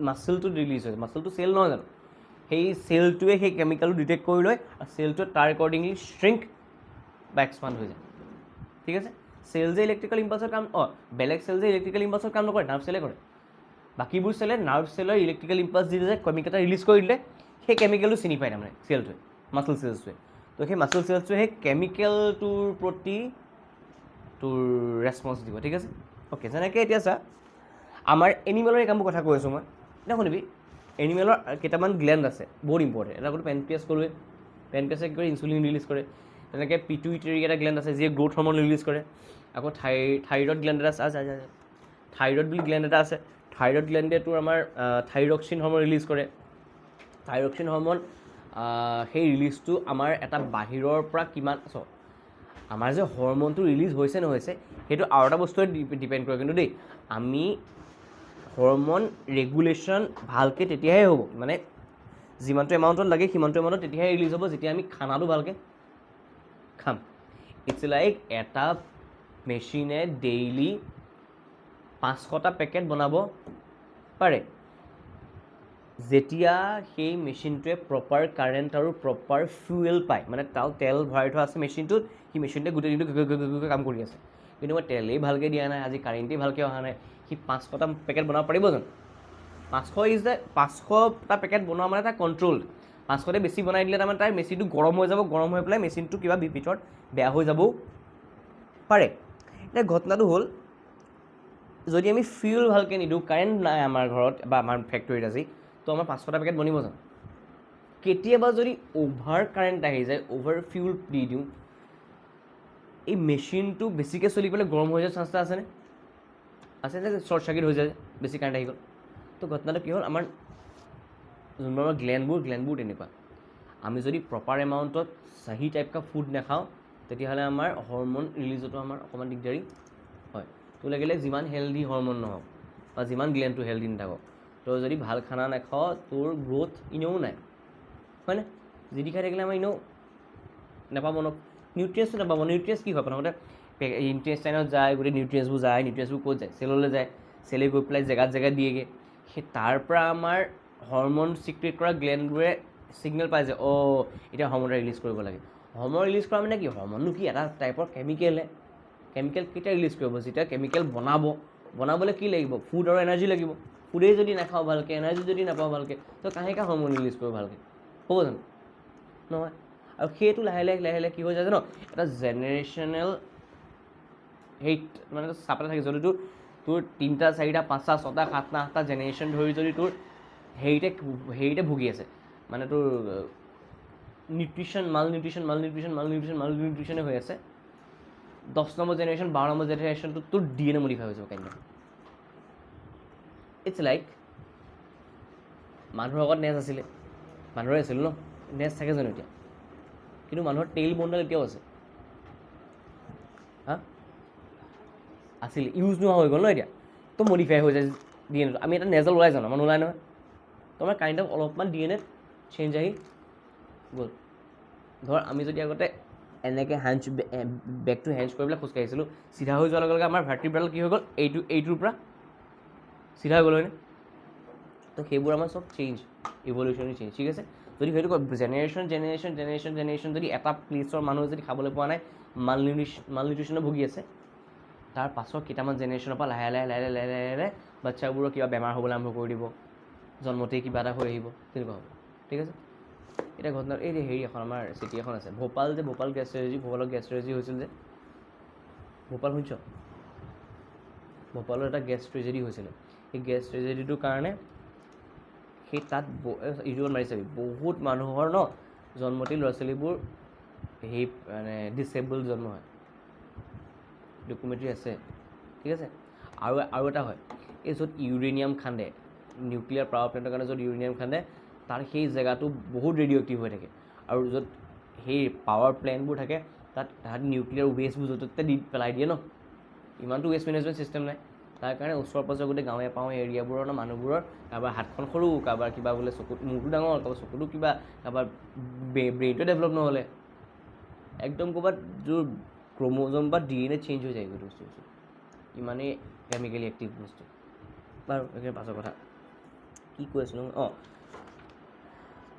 মাছলটোত ৰিলিজ হয়। মাছলটো চেল নহয় জানো? সেই চেলটোৱে সেই কেমিকেলটো ডিটেক্ট কৰি লয় আৰু চেলটোৱে তাৰ একৰ্ডিংলি শ্ৰিংক বা এক্সপাণ্ড হৈ যায়। ঠিক আছে? চেল যে ইলেক্ট্ৰিকেল ইম্পালছৰ কাম বেলেগ চেল যে ইলেক্ট্ৰিকেল ইম্পালছৰ কাম নকৰে, নাৰ্ভ চেলে কৰে। বাকীবোৰ চেলে নাৰ্ভ চেলৰ ইলেক্ট্ৰিকেল ইম্পালছ দি যে কেমিকেল এটা ৰিলিজ কৰি দিলে, সেই কেমিকেলটো চিনি পায় তাৰমানে চেলটোৱে, মাছল চেলছটোৱে। তো সেই মাছল চেলছটোৱে সেই কেমিকেলটোৰ প্ৰতি তোৰ ৰেছপন্স দিব। ঠিক আছে? অ'কে, যেনেকৈ এতিয়া চা, আমাৰ এনিমেলৰ এই কামবোৰ কথা কৈ আছোঁ মই। এতিয়া শুনিবি, এনিমেলৰ কেইটামান গ্লেণ্ড আছে বহুত ইম্পৰ্টেণ্ট। এটা কথা পেনক্ৰিয়াছ ক'লোৱে, পেনক্ৰিয়াছে কি কৰে? ইনচুলিন ৰিলিজ কৰে। তেনেকৈ পিটুইটাৰী এটা গ্লেণ্ড আছে যিয়ে গ্ৰ'থ হৰম'ন ৰিলিজ কৰে। আকৌ থাইৰইড গ্লেণ্ড এটা আছে, থাইৰইড বুলি গ্লেণ্ড এটা আছে। থাইৰইড গ্লেণ্ডে তোৰ আমাৰ থাইৰক্সিন হৰম'ন ৰিলিজ কৰে। থাইৰক্সিন হৰম'ন সেই ৰিলিজটো আমাৰ এটা বাহিৰৰ পৰা কিমান আমাৰ যে হৰম'নটো ৰিলিজ হৈছে নহৈছে সেইটো আৰু এটা বস্তুৱে ডিপেণ্ড কৰে কিন্তু দেই। আমি হৰম'ন ৰেগুলেশ্যন ভালকৈ তেতিয়াহে হ'ব, মানে যিমানটো এমাউণ্টত লাগে সিমানটো এমাউণ্টত তেতিয়াহে ৰিলিজ হ'ব যেতিয়া আমি খানাটো ভালকৈ খাম। ইটছ লাইক এটা মেচিনে ডেইলি 500টা পেকেট বনাব পাৰে যেতিয়া সেই মেচিনটোৱে প্ৰপাৰ কাৰেণ্ট আৰু প্ৰপাৰ ফুৱেল পায়। মানে তাৰ তেল ভৰাই থোৱা আছে মেচিনটোত, সি মেচিনটোৱে গোটেই দিনটো কাম কৰি আছে। কিন্তু মই তেলেই ভালকৈ দিয়া নাই, আজি কাৰেণ্টেই ভালকৈ অহা নাই, সি 500টা পেকেট বনাব পাৰিব জানো? 500টা পেকেট বনোৱা মানে তাৰ কণ্ট্ৰল। 500তে বেছি বনাই দিলে তাৰমানে তাৰ মেচিনটো গৰম হৈ যাব, গৰম হৈ পেলাই মেচিনটো কিবা ভিতৰত বেয়া হৈ যাবও পাৰে। এতিয়া ঘটনাটো হ'ল, যদি আমি ফিউল ভালকৈ নিদিওঁ, কাৰেণ্ট নাই আমাৰ ঘৰত বা আমাৰ ফেক্টৰীত আজি, তো আমাৰ 500টা পেকেট বনিব জানো? কেতিয়াবা যদি অ'ভাৰ কাৰেণ্ট আহি যায়, অ'ভাৰ ফিউল দি দিওঁ, এই মেচিনটো বেছিকৈ চলি পেলাই গৰম হৈ যোৱাৰ চান্স এটা আছেনে? আছে যে শ্বৰ্ট চাৰ্কিট হৈ যায়, বেছি কাৰেণ্ট আহি গ'ল। তো ঘটনাটো কি হ'ল, আমাৰ যোনবোৰ আমাৰ গ্লেণ্ডবোৰ তেনেকুৱা। আমি যদি প্ৰপাৰ এমাউণ্টত চাহি টাইপ কা ফুড নাখাওঁ, তেতিয়াহ'লে আমাৰ হৰম'ন ৰিলিজতো আমাৰ অকণমান দিগদাৰী হয়। তো লাগিলে যিমান হেল্ডি হৰম'ন নহওক বা যিমান গ্লেণ্ডটো হেল্ডি নাথাকক, তই যদি ভাল খানা নাখাৱ, তোৰ গ্ৰ'থ এনেও নাই, হয়নে? যি দি খাই থাকিলে আমাৰ এনেও নাপাব ন, নিউট্ৰিয়েণ্টছটো নাপাব। নিউট্ৰিয়েণ্টছ কি হয়? প্ৰথমতে ইণ্টেষ্টাইনত যায়, গোটেই নিউট্ৰিয়েণ্টছবোৰ যায়। নিউট্ৰিয়েণ্টছবোৰ ক'ত যায়? চেললৈ যায়। চেলে গৈ পেলাই জেগাত দিয়েগৈ। সেই তাৰ পৰা আমাৰ হৰম'ন চিক্ৰেট কৰা গ্লেণ্ডবোৰে ছিগনেল পায় যে এতিয়া হৰম'ন এটা ৰিলিজ কৰিব লাগে। হৰম'ন ৰিলিজ কৰা মানে কি? হৰম'ননো কি? এটা টাইপৰ কেমিকেলহে। কেমিকেল কেতিয়া ৰিলিজ কৰিব? যেতিয়া কেমিকেল বনাবলৈ কি লাগিব? ফুড আৰু এনাৰ্জি লাগিব। ফুডেই যদি নাখাওঁ ভালকৈ, এনাৰ্জি যদি নাপাওঁ ভালকৈ, তো কাহেকৈ হৰম'ন ৰিলিজ কৰিব ভালকৈ? হ'ব জানো? নহয়। আৰু সেইটো লাহে লাহে কি হৈ যায় জানো? এটা জেনেৰেশ্যনেল মানে চাপ এটা থাকে। যদি তোৰ 3টা 4টা 5টা 6টা 7টা 8টা জেনেৰেশ্যন ধৰি যদি তোৰ হেৰিতে ভুগি আছে, মানে তোৰ মাল নিউট্ৰিশ্যনে হৈ আছে, 10 নম্বৰ জেনেৰেশ্যন 12 নম্বৰ জেনেৰেশ্যনটো তোৰ DNA মডিফাই হৈ যাব কাইণ্ড। ইটছ লাইক মানুহৰ আগত নেজ আছিলে, মানুহৰে আছিল ন, নেজ থাকে জানো এতিয়া? কিন্তু মানুহৰ টেইল বনডাল এতিয়াও আছে। আছিলে, ইউজ নোহোৱা হৈ গ'ল ন এতিয়া, তো মডিফাই হৈ যায় DNAটো। আমি এটা নেজল ওলাই জানো? আমাৰ নোলাই নহয়। তো আমাৰ কাইণ্ড অফ অলপমান DNA চেঞ্জ আহি গ'ল। ধৰ আমি যদি আগতে এনেকৈ বেকটো হেঞ্চ কৰি পেলাই খোজকাঢ়িছিলোঁ, চিধা হৈ যোৱাৰ লগে লগে আমাৰ ভাৰ্টিব্ৰেল কি হৈ গ'ল? এইটোৰ পৰা চিধা হৈ গ'ল হয়নে? তো সেইবোৰ আমাৰ চব চেঞ্জ, ইভলিউশ্যনেৰী চেঞ্জ। ঠিক আছে? যদি সেইটো জেনেৰেশ্যন যদি এটা প্লেচৰ মানুহ যদি খাবলৈ পোৱা নাই, মালনিউট্ৰিশ্যনে ভুগি আছে, তাৰ পাছৰ কেইটামান জেনেৰেশ্যনৰ পৰা লাহে লাহে বাচ্চাবোৰৰ কিবা বেমাৰ হ'বলৈ আৰম্ভ কৰি দিব, জন্মতেই কিবা এটা হৈ আহিব, তেনেকুৱা হ'ব। ঠিক আছে? এতিয়া ঘটনা এই হেৰি এখন আমাৰ চিটি এখন আছে ভোপাল, যে ভোপালৰ গেছ ট্ৰেজেডি হৈছিল যে, ভোপাল শুনিছ? ভোপালৰ এটা গেছ ট্ৰেজেডি হৈছিলে। সেই গেছ ট্ৰেজেডিটোৰ কাৰণে সেই তাত ইউটিউবত মাৰি চাবি, বহুত মানুহৰ ন জন্মতে ল'ৰা ছোৱালীবোৰ সেই মানে ডিচেবল জন্ম হয়, ডকুমেণ্টাৰী আছে। ঠিক আছে? আৰু এটা হয়, এই য'ত ইউৰেনিয়াম খান্দে, নিউক্লিয়াৰ পাৱাৰ প্লেণ্টৰ কাৰণে য'ত ইউৰেনিয়াম খান্দে তাৰ সেই জেগাটো বহুত ৰেডিঅ' এক্টিভ হৈ থাকে আৰু য'ত সেই পাৱাৰ প্লেণ্টবোৰ থাকে তাত তাহাঁতি নিউক্লিয়াৰ ৱেষ্টবোৰ য'তে ত'তে দি পেলাই দিয়ে ন ইমানটো ৱেষ্ট মেনেজমেণ্ট চিষ্টেম নাই তাৰ কাৰণে ওচৰ পাজৰ গোটেই গাঁৱে পাৱে এৰিয়াবোৰৰ মানুহবোৰৰ কাৰোবাৰ হাতখন সৰু কাৰোবাৰ কিবা বোলে চকুত মূৰটো ডাঙৰ কাৰোবাৰ চকুটো কিবা কাৰোবাৰ ব্ৰেইনটো ডেভেলপ নহ'লে একদম ক'ৰবাত যোৰ ক্ৰম'জম বা DNA চেঞ্জ হৈ যায় গোটেই বস্তু ইমানেই কেমিকেলি এক্টিভ বস্তু বাৰু একে পাছৰ কথা কি কৈ আছিলোঁ অঁ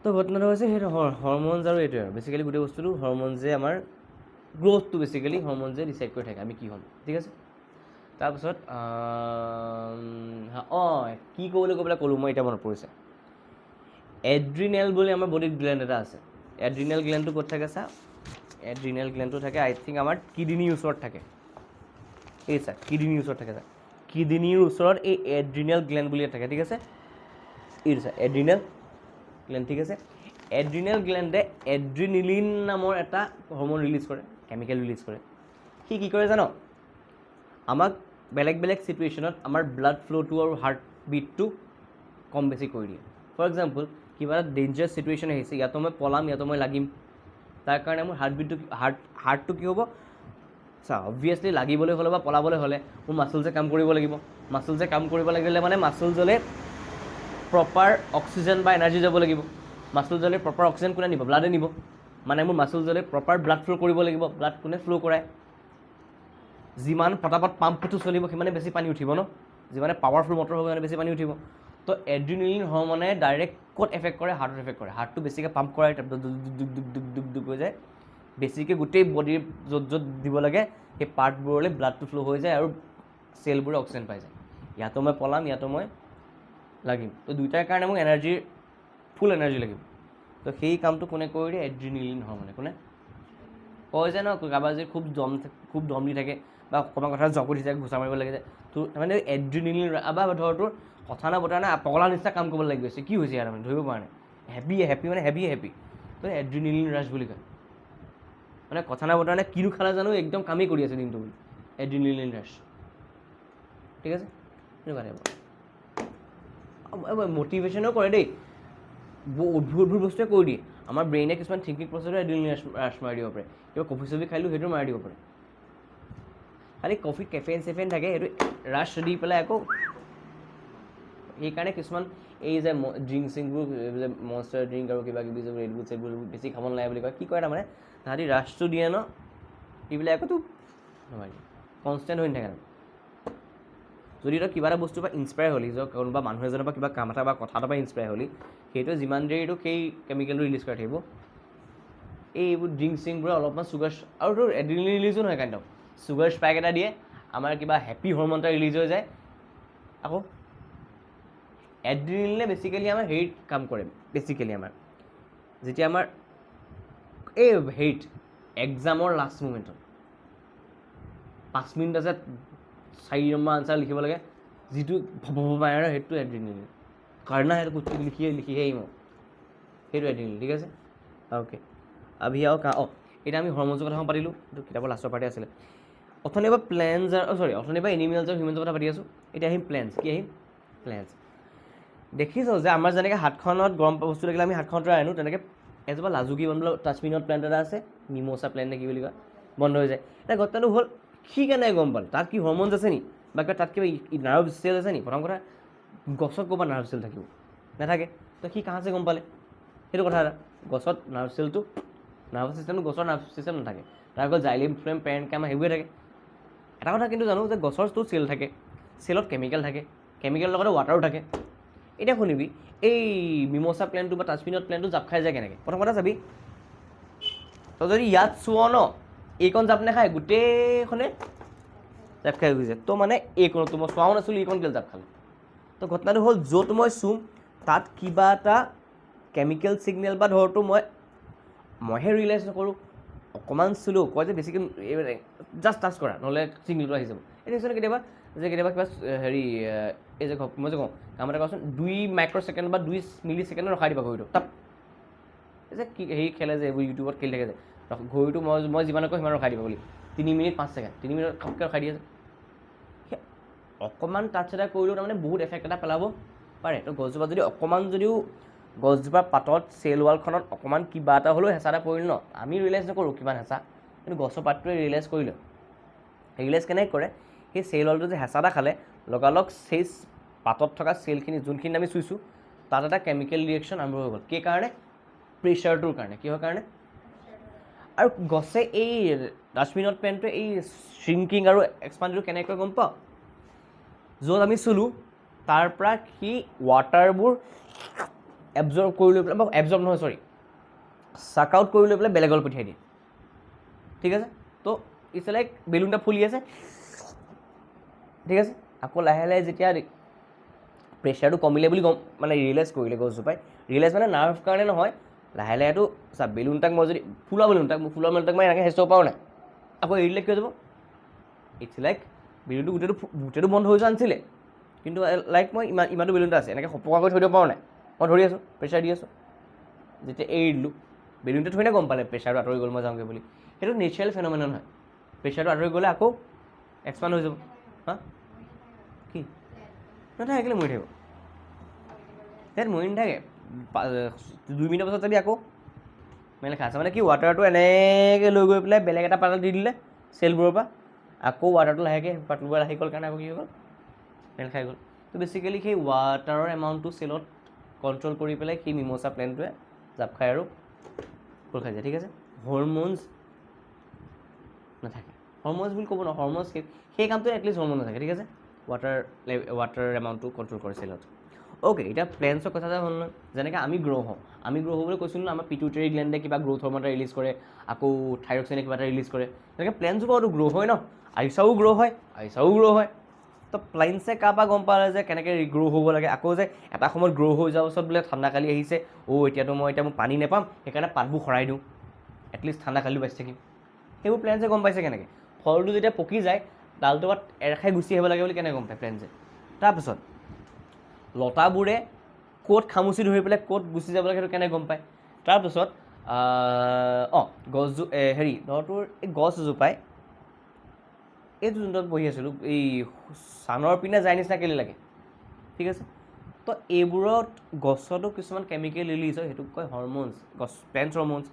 তো ঘটনাটো হৈছে সেইটো হৰম'নছ আৰু এইটোৱে আৰু বেচিকেলি গোটেই বস্তুটো হৰম'নছে আমাৰ গ্ৰ'থটো বেচিকেলি হৰম'নছে ডিচাইড কৰি থাকে আমি কি হ'ম ঠিক আছে তাৰপিছত অঁ কি ক'বলৈ কৈ পেলাই ক'লোঁ মই এতিয়া মনত পৰিছে এড্ৰিনেল বুলি আমাৰ বডিত গ্লেণ্ড এটা আছে এড্ৰিনেল গ্লেণ্ডটো ক'ত থাকে চা এড্ৰিনেল গ্লেণ্ডটো থাকে আই থিংক আমাৰ কিডনীৰ ওচৰত থাকে এই চা কিডনীৰ ওচৰত থাকে চা কিডনীৰ ওচৰত এই এড্ৰিনেল গ্লেণ্ড বুলি থাকে ঠিক আছে এইটো চা এড্ৰিনেল গ্লেণ্ড ঠিক আছে এড্ৰিনেল গ্লেণ্ডে এড্ৰিনিলিন নামৰ এটা হৰম'ন ৰিলিজ কৰে কেমিকেল ৰিলিজ কৰে সি কি কৰে জানো আমাক বেলেগ বেলেগ চিটুৱেশ্যনত আমাৰ ব্লাড ফ্ল'টো আৰু হাৰ্ট বিটটো কম বেছি কৰি দিয়ে ফৰ এক্সাম্পল কিবা এটা ডেঞ্জাৰাছ চিটুৱেশ্যন আহিছে ইয়াতো মই পলাম ইয়াতো মই লাগিম তাৰ কাৰণে মোৰ হাৰ্টটো কি হ'ব চা অবভিয়াছলি লাগিবলৈ হ'লে বা পলাবলৈ হ'লে মোৰ মাছলছে কাম কৰিব লাগিব মাছলছে কাম কৰিব লাগিলে মানে মাছলজলে প্ৰপাৰ অক্সিজেন বা এনাৰ্জি যাব লাগিব মাছলজলে প্ৰপাৰ অক্সিজেন কোনে নিব ব্লাডে নিব মানে মোৰ মাছলজলে প্ৰপাৰ ব্লাড ফ্ল' কৰিব লাগিব ব্লাড কোনে ফ্ল' কৰায় যিমান পটাপট পাম্পটো চলিব সিমানে বেছি পানী উঠিব ন যিমানে পাৱাৰফুল মটৰ হ'ব সিমানে বেছি পানী উঠিব তো এড্ৰিনেলিন হৰম'নে ডাইৰেক্ট ক'ত এফেক্ট কৰে হাৰ্টত এফেক্ট কৰে হাৰ্টটো বেছিকৈ পাম্প কৰাই তাৰপিছত দুগ হৈ যায় বেছিকৈ গোটেই বডিৰ য'ত য'ত দিব লাগে সেই পাৰ্টবোৰলৈ ব্লাডটো ফ্ল' হৈ যায় আৰু চেলবোৰে অক্সিজেন পাই যায় ইয়াতো মই পলাম ইয়াতো মই লাগিম তো দুইটাৰ কাৰণে মোক ফুল এনাৰ্জি লাগিব তো সেই কামটো কোনে কৰি দিয়ে এড্ৰিনেলিন হৰম'নে কোনে কয় যে ন কাৰোবাৰ যদি খুব দম দি থাকে বা অকণমান কথা জক উঠি থাকে ঘোচা মাৰিব লাগে যে তোৰ মানে এড্ৰিনেলিন বা ধৰ তোৰ কথা না বতৰা নাই পগলা নিচিনা কাম কৰিব লাগি গৈছে কি হৈছে ইয়াৰ মানে ধৰিব পৰা নাই হেপী মানে হেপী তো এড্ৰিনেলিন ৰাছ বুলি কয় মানে কথা না বতৰা নাই কিনো খালা জানো একদম কামেই কৰি আছে দিনটো বুলি এড্ৰিনেলিন ৰাছ ঠিক আছে এনেকুৱা টাইপৰ মটিভেশ্যনো কৰে দেই অদ্ভুত বস্তুৱে কৰি দিয়ে আমাৰ ব্ৰেইনে কিছুমান থিংকিং প্ৰচেছৰ এড্ৰিনেলিন ৰাছ মাৰি দিব পাৰে কিবা কফি চফি খাইলোঁ সেইটো মাৰি দিব পাৰে খালি কফিত কেফেইন চেফেইন থাকে সেইটো ৰাছ দি পেলাই আকৌ সেইকাৰণে কিছুমান এই যে ড্ৰিংক চিংকবোৰ যে মনষ্টাৰ ড্ৰিংক আৰু কিবা কিবি যে ৰেডবুল চেডবুল বেছি খাব নালাগে বুলি কয় কি কৰে তাৰমানে তাহাঁতি ৰাছটো দিয়ে ন এইবিলাক একোতো নহয় কনষ্টেণ্ট হৈ নাথাকে যদি তই কিবা এটা বস্তুৰ পৰা ইনস্পায়াৰ হ'লি যে কোনোবা মানুহ এজনৰ পৰা কিবা কাম এটা বা কথা এটাৰ পৰা ইনস্পায়াৰ হ'লি সেইটোৱে যিমান দেৰিটো সেই কেমিকেলটো ৰিলিজ কৰি থাকিব এইবোৰ ড্ৰিংক চিংকবোৰে অলপমান চুগাৰ আৰু তোৰ এড্ৰিনেলিন ৰিলিজো নহয় কাইণ্ড অফ চুগাৰ স্পাইক এটা দিয়ে আমাৰ কিবা হেপী হৰম'ন এটা ৰিলিজ হৈ যায় আকৌ এড্ৰিনেলিনে বেচিকেলি আমাৰ হেৰিত কাম কৰে বেচিকেলি আমাৰ যেতিয়া আমাৰ এই হেৰিত এক্সামৰ লাষ্ট মুমেণ্টত 5 মিনিট আছে 4 নম্বৰ আনচাৰ লিখিব লাগে যিটো ভবাই আৰু সেইটো এড্ৰিনেলিন কাৰণে সেইটো লিখিহে আহিম সেইটো এড্ৰিনেলিন ঠিক আছে অ'কে আভি আৰু এতিয়া আমি হৰম'নছৰ কথা পাতিলোঁ এইটো কিতাপৰ লাষ্টৰ পাৰ্টি আছিলে অথনি বা প্লেনছ অথনি বা এনিমেলছ আৰু হিউমেনছৰ কথা পাতি আছোঁ এতিয়া আহিম প্লেনছ কি আহিম প্লেনছ দেখিছোঁ যে আমাৰ যেনেকৈ হাতখনত গৰম বস্তু লাগিলে আমি হাতখনত আনো তেনেকৈ এজোপা লাজুকী বন্ধ টাচমিনত প্লেণ্ট এটা আছে মিমোছা প্লেণ্ট নে কি বুলি কয় বন্ধ হৈ যায় এতিয়া ঘটনাটো হ'ল সি কেনেকৈ গম পালে তাত কি হৰম'নছ আছে নি বা কিবা তাত কিবা নাৰ্ভ চেল আছে নি প্ৰথম কথা গছত ক'ৰবাত নাৰ্ভ চেল থাকিব নাথাকে তো সি কাহাছে গম পালে সেইটো কথা এটা গছত নাৰ্ভ চেলটো নাৰ্ভ চিষ্টেমটো গছৰ নাৰ্ভ চিষ্টেম নাথাকে তাৰ আকৌ জাইলিম ফ্লেম পেৰেণ্ট কামা সেইবোৰে থাকে এটা কথা কিন্তু জানো যে গছৰটো চেল থাকে চেলত কেমিকেল থাকে কেমিকেলৰ লগতে ৱাটাৰো থাকে এতিয়া শুনিবি এই মিমোছা প্লেনটো বা টাচমিনত প্লেনটো জাপ খাই যায় কেনেকৈ প্ৰথম কথা চাবি তই যদি ইয়াত চুৱ ন এইকণ জাপ নাখায় গোটেইখনে জাপ খাই গৈছে তো মানে এইকণতো মই চোৱাও নাছিলোঁ এইকণ কেলৈ জাপ খালে তো ঘটনাটো হ'ল য'ত মই চুম তাত কিবা এটা কেমিকেল ছিগনেল বা ধৰতো মইহে ৰিয়েলাইজ নকৰোঁ অকণমান চুলোঁ কয় যে বেছিকৈ জাষ্ট টাচ কৰা নহ'লে ছিগনেলটো আহি যাব এইটো কেতিয়াবা কিবা হেৰি এই যে মই যে কওঁ কাম এটা কচোন 2 মাইক্ৰ'ছেকেণ্ড বা 2 মিলি ছেকেণ্ড ৰখাই দিবা ঘড়ীটো তাপ এই যে কি হেৰি খেলে যে এইবোৰ ইউটিউবত খেলি থাকে যে ঘড়ীটো মই যিমানে কওঁ সিমান ৰখাই দিবা বুলি 3 মিনিট 5 ছেকেণ্ড 3 মিনিট খাপকৈ ৰখাই দিয়ে যে অকণমান টাচ এটা কৰিলেও তাৰমানে বহুত এফেক্ট এটা পেলাব পাৰে। তো গছজোপা যদি অকণমান যদিও গছজোপাৰ পাতত চেল ৱালখনত অকণমান কিবা এটা হ'লেও হেঁচা এটা পৰিল ন, আমি ৰিয়েলাইজ নকৰোঁ কিমান হেঁচা, কিন্তু গছৰ পাতটোৱে ৰিয়েলাইজ কৰিলে। ৰিয়েলাইজ কেনেকৈ কৰে, সেই চেল ৱালটো যে হেঁচা এটা খালে লগালগ সেই পাতত থকা চেলখিনি যোনখিনি আমি চুইছোঁ তাত এটা কেমিকেল ৰিয়েকশ্যন আৰম্ভ হৈ গ'ল। কি কাৰণে? প্ৰেছাৰটোৰ কাৰণে। কিহৰ কাৰণে? আৰু গছে এই ডাষ্টবিনত পেনটোৱে এই শ্ৰিংকিং আৰু এক্সপাণ্ডটো কেনেকৈ গম পাওঁ, য'ত আমি চুলোঁ তাৰ পৰা সি ৱাটাৰবোৰ এবজৰ্ব কৰি লৈ পেলাই, এবজৰ্ব নহয় চৰি, চাক আউট কৰি লৈ পেলাই বেলেগলৈ পঠিয়াই দিয়ে। ঠিক আছে, তো ইটছ লাইক বেলুন এটা ফুলি আছে, ঠিক আছে, আকৌ লাহে লাহে যেতিয়া প্ৰেছাৰটো কমিলে বুলি গম মানে ৰিয়েলাইজ কৰিলে গছজোপাই, ৰিয়েলাইজ মানে নাৰ্ভ কাৰণে নহয়, লাহে লাহেতো চা বেলুন তাক মই যদি ফুলা বেলুন তাক মই এনেকৈ হেঁচিব পাৰোঁ নাই, আকৌ এৰি দিলে কি হৈ যাব, ইটছ লাইক বেলুনটো গোটেইটো বন্ধ হৈ যোৱা নাছিলে, কিন্তু লাইক মই ইমানটো বেলুন এটা আছে এনেকৈ সপকাকৈ থৈ দিব পাৰোঁ নাই, মই ধৰি আছোঁ প্ৰেছাৰ দি আছোঁ, যেতিয়া এৰি দিলোঁ বেলুনটো থৈ নে গম পালে প্ৰেছাৰটো আঁতৰি গ'ল মই যাওঁগৈ বুলি, সেইটো নেচাৰেল ফেন'মেনন হয়। প্ৰেছাৰটো আঁতৰি গ'লে আকৌ এক্সপাণ্ড হৈ যাব। হা কি নাথাকে, কেলৈ মৰি থাকিব, সেই মৰি নাথাকে, 2 মিনিটৰ পাছত যদি আকৌ মানে লেখা আছে মানে কি, ৱাটাৰটো এনেকৈ লৈ গৈ পেলাই বেলেগ এটা পাতত দি দিলে চেলবোৰৰ পৰা, আকৌ ৱাটাৰটো লাহেকৈ পাতলবোৰ আহি গ'ল কাৰণে আকৌ কি হৈ গ'ল, মেল খাই গ'ল। তো বেচিকেলি সেই ৱাটাৰৰ এমাউণ্টটো চেলত কণ্ট্ৰল কৰি পেলাই সেই মিম'ছা প্লেণ্টটোৱে জাপ খায় আৰু ফুল খাই যায়। ঠিক আছে, হৰম'নছ নাথাকে, হৰম'নছ বুলি ক'ব নহয়, হৰম'নছ সেই কামটোত এটলিষ্ট হৰম'ন নাথাকে। ঠিক আছে, ৱাটাৰ এমাউণ্টটো কণ্ট্ৰল কৰে চেলত। অ'কে, এতিয়া প্লেণ্টছৰ কথা এটা হ'ল নহয়, যেনেকৈ আমি গ্ৰ' হওঁ, আমি গ্ৰ' হ'বলৈ কৈছিলোঁ ন, আমাৰ পিটুইটাৰী গ্লেণ্ডে কিবা গ্ৰ'থ হৰম'ন এটা ৰিলিজ কৰে, আকৌ থাইৰক্সিনে কিবা এটা ৰিলিজ কৰে, তেনেকৈ প্লেণ্টছজোপাওতো গ্ৰ' হয় ন, আৰিচাও গ্ৰ' হয়, আৰিচাও গ্ৰ' হয়। তো প্লেণ্টছে কাৰপৰা গম পালে যে কেনেকৈ গ্ৰ' হ'ব লাগে, আকৌ যে এটা সময়ত গ্ৰ' হৈ যোৱাৰ পাছত বোলে ঠাণ্ডা কালি আহিছে, এতিয়া মই পানী নাপাম, সেইকাৰণে পাতবোৰ সৰাই দিওঁ, এটলিষ্ট ঠাণ্ডা কালিও বাচি থাকিম, সেইবোৰ প্লেণ্টছে গম পাইছে কেনেকৈ। ফলটো যেতিয়া পকি যায় ডালটো বাত এৰ খাই গুচি আহিব লাগে বুলি কেনেকৈ গম পায় প্লেণ্টছে। তাৰপিছত লতাবোৰে ক'ত খামুচি ধৰি পেলাই ক'ত গুচি যাব লাগে সেইটো কেনেকৈ গম পায়। তাৰপিছত ধৰ তোৰ এই গছজোপাই এইটো যোনটো পঢ়ি আছিলোঁ, এই ছানৰ পিনে যায় নিচিনা কেলৈ লাগে, ঠিক আছে। তো এইবোৰত গছতো কিছুমান কেমিকেল ৰিলিজ হয়, সেইটোক কয় হৰম'নছ, প্লেণ্ট হৰম'নছ।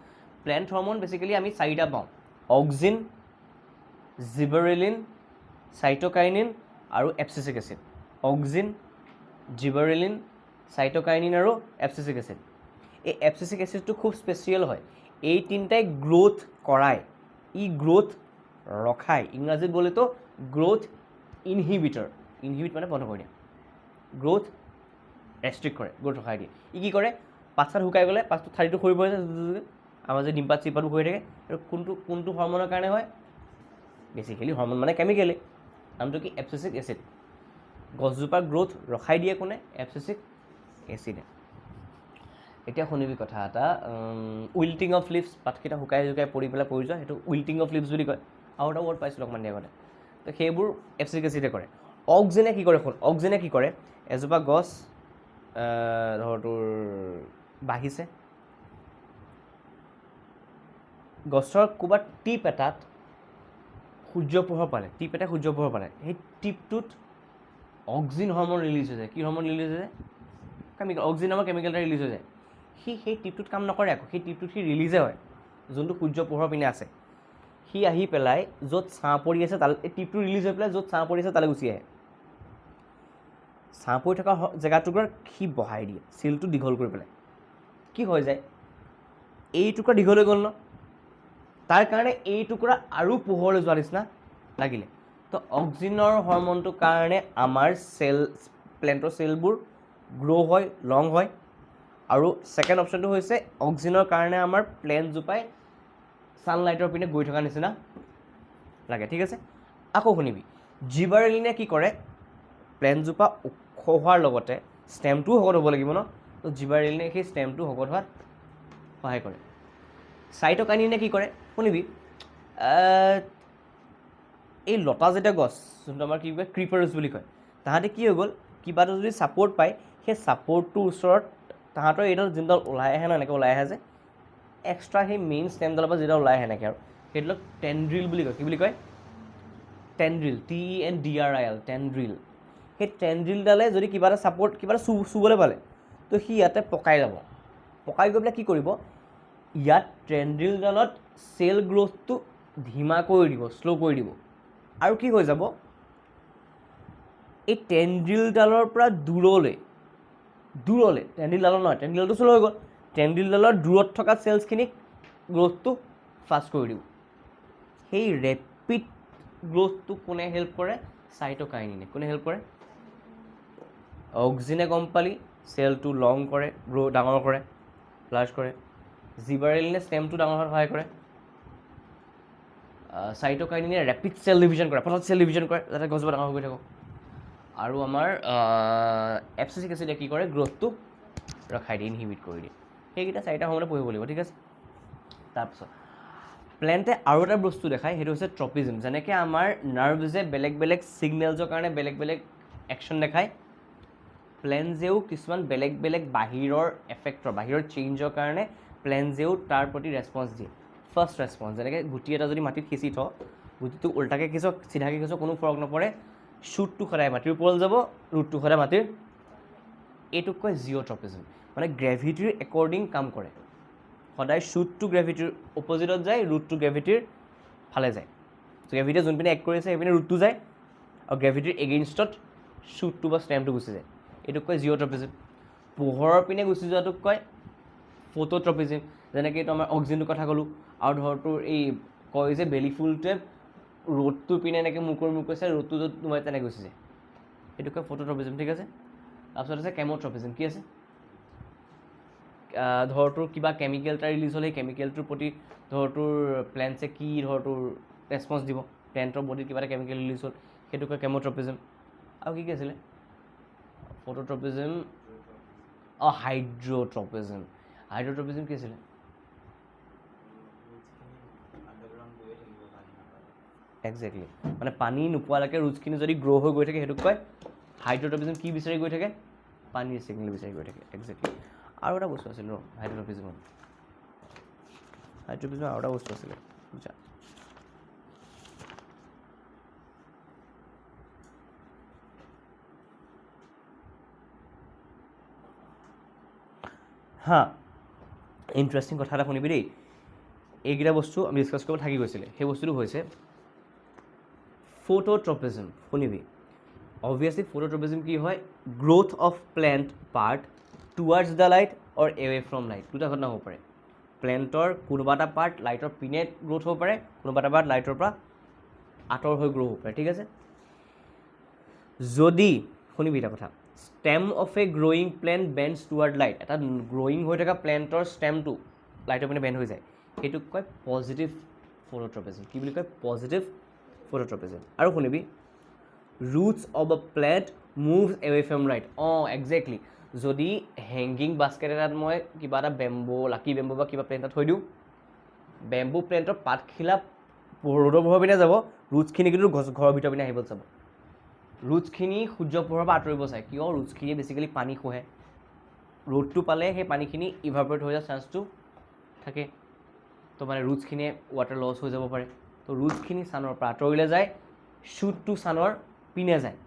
প্লেণ্ট হৰম'ন বেচিকেলি আমি 4টা পাওঁ, অক্সিন, জিবাৰেলিন, চাইট'কাইনিন আৰু এপচিচিক এচিড। অক্সিন, জিবাৰেলিন, চাইট'কাইনিন আৰু এপচিচিক এচিড। এই এপচিচিক এচিডটো খুব স্পেচিয়েল হয়, এই তিনিটাই গ্ৰ'থ কৰাই, ই গ্ৰ'থ ৰখায়, ইংৰাজীত বলেতো গ্ৰ'থ ইনহিবিটৰ, ইনহিবিট মানে বন্ধ কৰি দিয়ে, গ্ৰ'থ ৰেষ্ট্ৰিক্ট কৰে, গ্ৰ'থ ৰখাই দিয়ে। ই কি কৰে, পাত চাত শুকাই গ'লে পাতটো ঠাৰিটো সৰি পৰে, আমাৰ যে ডিম্পাত চিম্পাতবোৰ হৈ থাকে, আৰু কোনটো হৰম'নৰ কাৰণে হয়, বেচিকেলি হৰম'ন মানে কেমিকেলি, নামটো কি এপচিচিক এচিড। গছজোপাৰ গ্ৰ'থ ৰখাই দিয়ে কোনে, এপচিচিক এচিডে। এতিয়া শুনিবি কথা এটা, উইল্টিং অফ লিভছ, পাতকেইটা শুকাই পৰি পেলাই পৰি যোৱা, সেইটো উইল্টিং অফ লিভছ বুলি কয়, আৰু এটা ৱৰ্ড পাইছিলোঁ অকণমান দেৰি আগতে। তো সেইবোৰ এপচিচিক এচিডে কৰে। অক্সিজেনে কি কৰে শুন, অক্সিজেনে কি কৰে, এজোপা গছ ধৰ তোৰ বাঢ়িছে, গছৰ ক'ৰবাত টিপ এটাত সূৰ্য পোহৰ পালে, টিপ এটাই সূৰ্য পোহৰ পালে, সেই টিপটোত অক্সিন হৰম'ন ৰিলিজ হৈ যায়। কি হৰম'ন ৰিলিজ হৈ যায়, কেমিকেল, অক্সিন নামৰ কেমিকেল এটা ৰিলিজ হৈ যায়। সেই টিপটোত কাম নকৰে আকৌ, সেই টিপটোত সি ৰিলিজে হয়, যোনটো সূৰ্য পোহৰ পিনে আছে। সি আহি পেলাই য'ত ছাঁ পৰি আছে তালৈ, এই টিপটো ৰিলিজ হৈ পেলাই য'ত ছাঁ পৰি আছে তালৈ গুচি আহে, ছাঁ পৰি থকা জেগাটুকুৰাত সি বহাই দিয়ে, চিলটো দীঘল কৰি পেলাই। কি হৈ যায়, এই টুকুৰা দীঘল হৈ গ'ল ন, তাৰ কাৰণে এই টুকুৰা আৰু পোহৰলৈ যোৱাৰ নিচিনা লাগিলে। তো অক্সিনৰ হৰম'নটোৰ কাৰণে আমাৰ প্লেণ্টৰ চেলবোৰ গ্ৰ' হয়, লং হয়। আৰু ছেকেণ্ড অপশ্যনটো হৈছে অক্সিনৰ কাৰণে আমাৰ প্লেণ্টজোপাই ছানলাইটৰ পিনে গৈ থকা নিচিনা লাগে। ঠিক আছে, আকৌ শুনিবি, জিবাৰেলিনে কি কৰে, প্লেণ্টজোপা ওখ হোৱাৰ লগতে ষ্টেমটোও শকত হ'ব লাগিব ন, তো জিবাৰেলিনে সেই ষ্টেমটো শকত হোৱাত সহায় কৰে। চাইট'কাইনিনে কি কৰে শুনিবি, এই লতা জাতীয় গছ যোনটো আমাৰ কি কয় ক্ৰিপাৰ্ছ বুলি কয়, তাহাঁতে কি হৈ গ'ল, কিবা এটা যদি ছাপৰ্ট পায়, সেই ছাপৰ্টটোৰ ওচৰত তাহাঁতৰ এইডাল যোনডাল ওলাই আহে ন, এনেকৈ ওলাই আহে যে এক্সট্ৰা, সেই মেইন ষ্টেমডালৰ পৰা যিডাল ওলাই আহে এনেকৈ, আৰু সেইডালক টেণ্ড্ৰিল বুলি কয়। কি বুলি কয়, টেণ্ড্ৰিল, TENDRIL, টেণ্ড্ৰিল। সেই টেণ্ড্ৰিলডালে যদি কিবা এটা ছাপৰ্ট কিবা এটা চুবলৈ পালে তো সি ইয়াতে পকাই যাব, পকাই গৈ পেলাই কি কৰিব, ইয়াত টেণ্ড্ৰিলডালত চেল গ্ৰ'থটো ধিমা কৰি দিব, শ্ল' কৰি দিব, আৰু কি হৈ যাব, এই টেণ্ড্ৰিলডালৰ পৰা দূৰলৈ টেণ্ড্ৰিলডালৰ নহয়, টেণ্ড্ৰিলডালটো শ্ল' হৈ গ'ল, টেণ্ড্ৰিলডালৰ দূৰত থকা চেলছখিনিক গ্ৰ'থটো ফাষ্ট কৰি দিব। সেই ৰেপিড গ্ৰ'থটো কোনে হেল্প কৰে, চাইট'কাইনিনে। কোনে হেল্প কৰে, অক্সিনে গম পালি চেলটো লং কৰে, ডাঙৰ কৰে, লাৰ্জ কৰে, জিবাৰেলিনে ষ্টেমটো ডাঙৰ হোৱাত সহায় কৰে, চাইট'কাইনিনে ৰেপিড চেল ডিভিজন কৰে, পটত চেল ডিভিজন কৰে যাতে গছজোপা ডাঙৰ হৈ গৈ থাকক, আৰু আমাৰ এপচিচিক এচিডে কি কৰে, গ্ৰ'থটো ৰখাই দিয়ে, ইনহিবিট কৰি দিয়ে। সেইকেইটা 4টা সময়তে পঢ়িব লাগিব, ঠিক আছে। তাৰপিছত প্লেণ্টে আৰু এটা বস্তু দেখায়, সেইটো হৈছে ট্ৰপিজম। যেনেকৈ আমাৰ নাৰ্ভছে বেলেগ বেলেগ ছিগনেলছৰ কাৰণে বেলেগ বেলেগ একশ্যন দেখায়, প্লেণ্টছেও কিছুমান বেলেগ বেলেগ বাহিৰৰ এফেক্টৰ, বাহিৰৰ চেঞ্জৰ কাৰণে প্লেণ্টছেও তাৰ প্ৰতি ৰেছপঞ্চ দিয়ে। ফাৰ্ষ্ট ৰেছপঞ্চ, যেনেকৈ গুটি এটা যদি মাটিত সিঁচি থওঁ, গুটিটো উল্টাকৈ সিঁচক চিধাকৈ সিঁচক কোনো ফৰক নপৰে, শ্বুটটো সদায় মাটিৰ ওপৰত যাব, ৰুটটো সদায় মাটিৰ, এইটোক কয় জিঅ'ট্ৰপিজম। মানে গ্ৰেভিটিৰ একৰ্ডিং কাম কৰে, সদায় শ্বুটটো গ্ৰেভিটিৰ অপজিটত যায়, ৰুটটো গ্ৰেভিটিৰ ফালে যায়। গ্ৰেভিটিয়ে যোনপিনে এক্ট কৰি আছে সেইপিনে ৰুটটো যায়, আৰু গ্ৰেভিটিৰ এগেইনষ্টত শ্বুটটো বা ষ্টেমটো গুচি যায়, এইটোক কয় জিঅ'ট্ৰপিজম। পোহৰৰ পিনে গুচি যোৱাটোক কয় ফটোট্ৰপিজম। যেনেকৈ এইটো আমাৰ অক্সিজেনটোৰ কথা ক'লোঁ, আৰু ধৰ তোৰ এই কয় যে বেলি ফুলটোৱে ৰ'দটোৰ পিনে এনেকৈ মুখ কৰি চাই, ৰ'দটো য'ত নোমাই তেনেকৈ গুচি যায়, এইটোক কয় ফটোট্ৰপিজম, ঠিক আছে। তাৰপিছত আছে কেম'ট্ৰপিজম। কি আছে, ধৰ তোৰ কিবা কেমিকেল এটা ৰিলিজ হ'লে সেই কেমিকেলটোৰ প্ৰতি ধৰ তোৰ প্লেণ্টছে কি ধৰ তোৰ ৰেছপঞ্চ দিব, প্লেণ্টৰ বডিত কিবা এটা কেমিকেল ৰিলিজ হ'ল, সেইটো কয় কেম'ট্ৰপিজম। আৰু কি আছিলে, ফটোট্ৰপিজম, হাইড্ৰ'ট্ৰপিজম। হাইড্ৰ'ট্ৰপিজম কি আছিলে, একজেক্টলি, মানে পানী নোপোৱালৈকে ৰুটছখিনি যদি গ্ৰ' হৈ গৈ থাকে সেইটোক কয় হাইড্ৰ'ট্ৰপিজম। কি বিচাৰি গৈ থাকে, পানীৰ ছিগনেল বিচাৰি গৈ থাকে, একজেক্টলি। আৰু এটা বস্তু আছিল হাইড্ৰ'ট্ৰপিজমত, আৰু এটা বস্তু আছিলে বুজা, হা, ইণ্টাৰেষ্টিং কথা এটা শুনিবি দেই। এইকেইটা বস্তু আমি ডিছকাছ কৰিব থাকি গৈছিলে, সেই বস্তুটো হৈছে ফটোট্ৰপিজম। শুনিবি, অবভিয়াছলি ফটোট্ৰপিজম কি হয়, growth of plant part towards the light or away from light. দুটা ঘটনা হ'ব পাৰে, প্লেণ্টৰ কোনোবা এটা পাৰ্ট লাইটৰ পিনে গ্ৰ'থ হ'ব পাৰে, কোনোবা এটা পাৰ্ট লাইটৰ পৰা আঁতৰ হৈ গ্ৰ' হ'ব পাৰে, ঠিক আছে। যদি শুনিবি এটা কথা, stem of A growing plant bands toward light, এটা গ্ৰ'য়িং হৈ থকা প্লেণ্টৰ ষ্টেমটো লাইটৰ পিনে বেণ্ড হৈ যায়, সেইটোক কয় পজিটিভ ফটোট্ৰপিজম। কি বুলি কয়, পজিটিভ ফটোট্ৰপিজম। আৰু শুনিবি, roots of a plant moves away from light. Exactly, যদি হেংগিং বাস্কেট এটাত মই কিবা এটা বেম্বো, লাকি বেম্বো বা কিবা প্লেণ্ট এটা থৈ দিওঁ, বেম্বো প্লেণ্টৰ পাতখিলা ৰ'দৰ পোহৰৰ পিনে যাব, ৰুটছখিনি কিন্তু ঘৰৰ ভিতৰ পিনে আহিব চাব। ৰুটছখিনি সূৰ্য পোহৰৰ পৰা আঁতৰিব চায়, কিয়, ৰুটছখিনিয়ে বেছিকেলি পানী শোহে, ৰ'দটো পালে সেই পানীখিনি ইভাপৰেট হৈ যোৱাৰ চান্সটো থাকে, তো মানে ৰুটছখিনিয়ে ৱাটাৰ লছ হৈ যাব পাৰে, তো ৰুটছখিনি ছানৰ পৰা আঁতৰিলে যায়, শ্বুটটো ছানৰ পিনে যায়।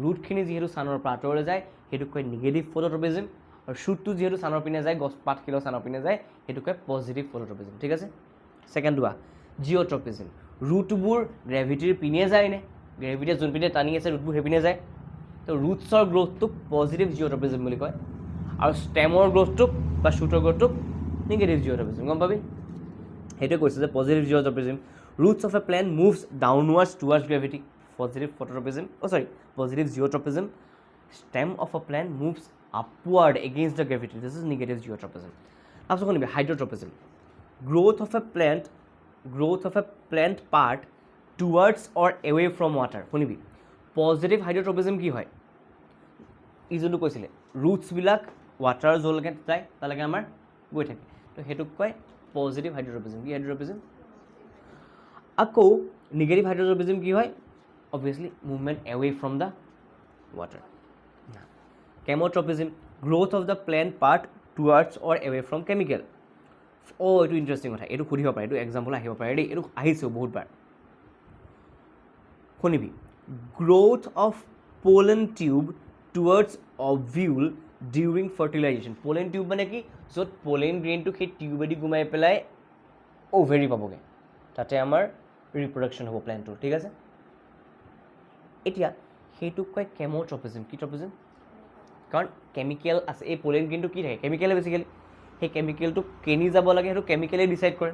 ৰুটখিনি যিহেতু ছানৰ পৰা আঁতৰলৈ যায় সেইটোক কয় নিগেটিভ ফটোট্ৰপিজম, আৰু শ্বুটটো যিহেতু ছানৰ পিনে যায়, গছ পাতখিলাও ছানৰ পিনে যায়, সেইটোক কয় পজিটিভ ফটোট্ৰপিজম, ঠিক আছে। ছেকেণ্ড হোৱা জিঅ'ট্ৰপিজম। ৰুটবোৰ গ্ৰেভিটিৰ পিনে যায়নে, গ্ৰেভিটিয়ে যোনপিনে টানি আছে ৰুটবোৰ সেইপিনে যায়, তো ৰুটছৰ গ্ৰ'থটোক পজিটিভ জিঅ'ট্ৰপিজম বুলি কয়, আৰু ষ্টেমৰ গ্ৰ'থটোক বা শ্বুটৰ গ্ৰ'থটোক নিগেটিভ জিঅ'ট্ৰপিজম। গম পাবি, সেইটোৱে কৈছে যে positive geotropism, roots of a plant moves downwards towards gravity, positive phototropism, positive geotropism. Stem of a plant moves upward against the gravity, this is negative geotropism. তাৰপিছত শুনিবি hydrotropism, growth of a plant part towards or away from water. শুনিবি, পজিটিভ হাইড্ৰ'ট্ৰপিজম কি হয়, ই যোনটো কৈছিলে ৰুটছবিলাক ৱাটাৰ য'লৈকে যায় তালৈকে আমাৰ গৈ থাকে, তো সেইটোক কয় পজিটিভ হাইড্ৰ'ট্ৰপিজম। কি হাইড্ৰ'ট্ৰপিজম। আকৌ নিগেটিভ হাইড্ৰ'ট্ৰপিজম কি হয়, obviously movement away from the water. Chemotropism, growth of the plant part towards or away from chemical. এইটো ইণ্টাৰেষ্টিং কথা, এইটো সুধিব পাৰে, এইটো এক্সাম্পল আহিব পাৰে দেই, এইটো আহিছেও বহুতবাৰ। শুনিবি, growth of pollen tube towards ovule during fertilization. Pollen tube মানে কি, য'ত pollen grainটো সেই টিউবেদি ঘুমাই পেলাই ovary পাবগৈ, তাতে আমাৰ ৰিপ্ৰডাকশ্যন হ'ব প্লেণ্টটোৰ, ঠিক আছে। এতিয়া সেইটোক কয় কেম'ট্ৰপিজম। কি ট্ৰপিজম? কাৰণ কেমিকেল আছে, এই পলেন গ্ৰেইনটো কি থাকে, কেমিকেলে বেছিকেলি, সেই কেমিকেলটো কেনি যাব লাগে সেইটো কেমিকেলে ডিচাইড কৰে,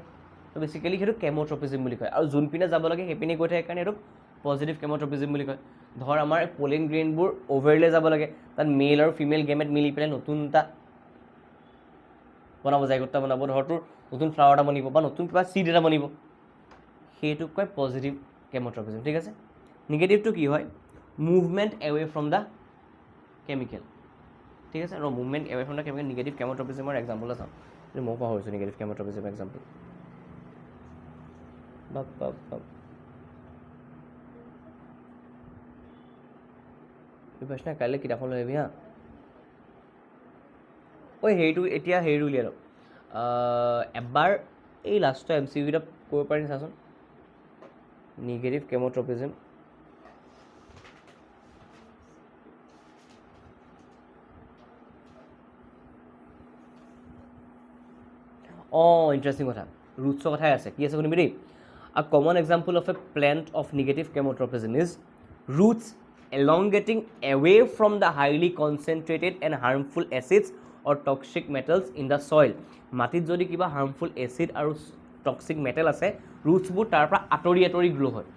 তো বেছিকেলি সেইটো কেম'ট্ৰপিজম বুলি কয়। আৰু যোনপিনে যাব লাগে সেইপিনে গৈ থাকে কাৰণে সেইটোক পজিটিভ কেম'ট্ৰপিজম বুলি কয়। ধৰ আমাৰ পলেন গ্ৰেইনবোৰ অভাৰলৈ যাব লাগে, তাত মেল আৰু ফিমেল গেমেট মিলি পেলাই নতুন এটা বনাব, জাইগোট বনাব, ধৰ তোৰ নতুন ফ্লাৱাৰ এটা বনিব বা নতুন কিবা চিড এটা বনিব, সেইটোক কয় পজিটিভ কেম'ট্ৰপিজম, ঠিক আছে। নিগেটিভটো কি হয়, movement away from the chemical, ঠিক আছে। আৰু movement away from the chemical negative কেম'ট্ৰপিজমৰ এক্সাম্পল চাওঁ, মই পাহৰিছোঁ নিগেটিভ কেম'ট্ৰপিজম এক্সাম্পল। প্ৰশ্ন কাইলৈ কিতাপখন লৈ আহিবি হা। ঐ হেৰিটো এতিয়া হেৰি উলিয়াই লওক, এবাৰ এই লাষ্টৰ এম চি কিউ কেইটা কৰিব পাৰিম চাচোন। নিগেটিভ কেম'ট্ৰপিজম, অঁ ইণ্টাৰেষ্টিং কথা, ৰুটছৰ কথাই আছে, কি আছে শুনিবি দেই। A common example of a plant of negative chemotropism is roots elongating away from the highly concentrated and harmful acids or toxic metals in the soil. মাটিত যদি কিবা হাৰ্মফুল এচিড আৰু টক্সিক মেটেল আছে, ৰুটছবোৰ তাৰ পৰা আঁতৰি আঁতৰি গ্ৰ' হয়,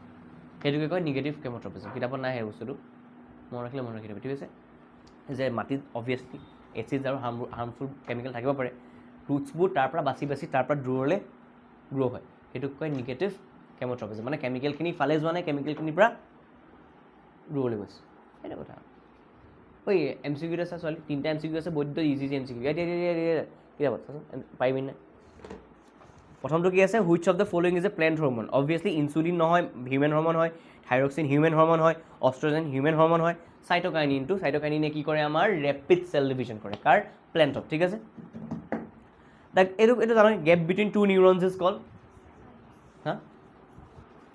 সেইটোকে কয় নিগেটিভ কেম'ট্ৰপিজম। কিতাপত নাই সেই বস্তুটো, মনত ৰাখিলে মনত ৰাখি দিব, ঠিক আছে। যে মাটিত অভিয়াছলি এচিড আৰু হাৰ্মফুল কেমিকেল থাকিব পাৰে, ৰুটছবোৰ তাৰ পৰা বাচি বাচি তাৰ পৰা দূৰলৈ গ্ৰ' হয়, সেইটোক কয় নিগেটিভ কেম'ট্ৰপিজম। মানে কেমিকেলখিনি ফালে যোৱা নাই, কেমিকেলখিনিৰ পৰা দূৰলৈ গৈছে, সেইটো কথা। ঐ এম চি কিউত আছে ছোৱালী, 3টা এম চি কিউ আছে, বৈদ্য ইজি এম চি কিউ, কিতাপত চাচোন পাৰিবি নাই। প্ৰথমটো কি আছে, which of the following is a plant hormone. Obviously insulin নহয়, হিউমেন হৰমন হয়। থাইৰক্সিন হিউমেন হৰমন হয়, অষ্ট্ৰজেন হিউমেন হৰমন হয়। চাইটোকাইনিনে কি কৰে, আমাৰ ৰেপিড চেল ডিভিজন কৰে, কাৰ, প্লেণ্টত, ঠিক আছে। এইটো জানো, গেপ বিটুইন টু নিউৰনছ ইজ কল, হা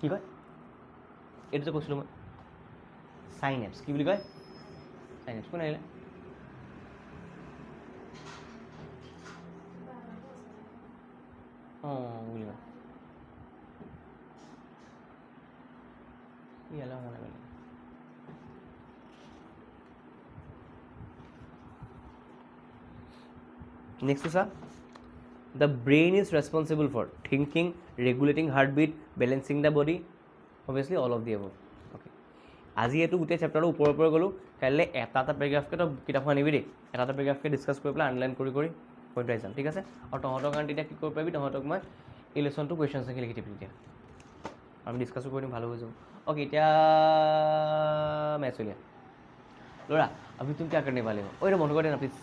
কি কয়, এইটো যে কৈছিলোঁ মই, চাইনেপছ। কি বুলি কয়, চাইনেপছ। কোন আহিলে? অঁ বুলি কয়, ইয়ালৈ মনে গ'লে। নেক্সট চা, the brain is responsible for thinking, regulating heartbeat, balancing the body, obviously all of the above. Okay, আজি এইটো গোটেই চেপ্টাৰটো ওপৰে পেৰেগ্ৰাফকৈ তই কিতাপখন আনিবি দেই, এটা পেৰেগ্ৰাফকৈ ডিছকাছ কৰি পেলাই আনলাইন কৰি পইণ্ট আহি যাম, ঠিক আছে। আৰু তহঁতৰ কাৰণে তেতিয়া কি কৰিব পাৰিবি, তহঁতক মই এই লেচনটো কুৱেশ্যন চাকি লিখি দিবি, তেতিয়া আমি ডিছকাছো কৰি দিম, ভালো হৈ যাব। অ'কে, এতিয়া মেথছ উলিয়া ল'ৰা, আমি তুমি क्या करने वाले हो? ओए बंद कर देना प्लीज।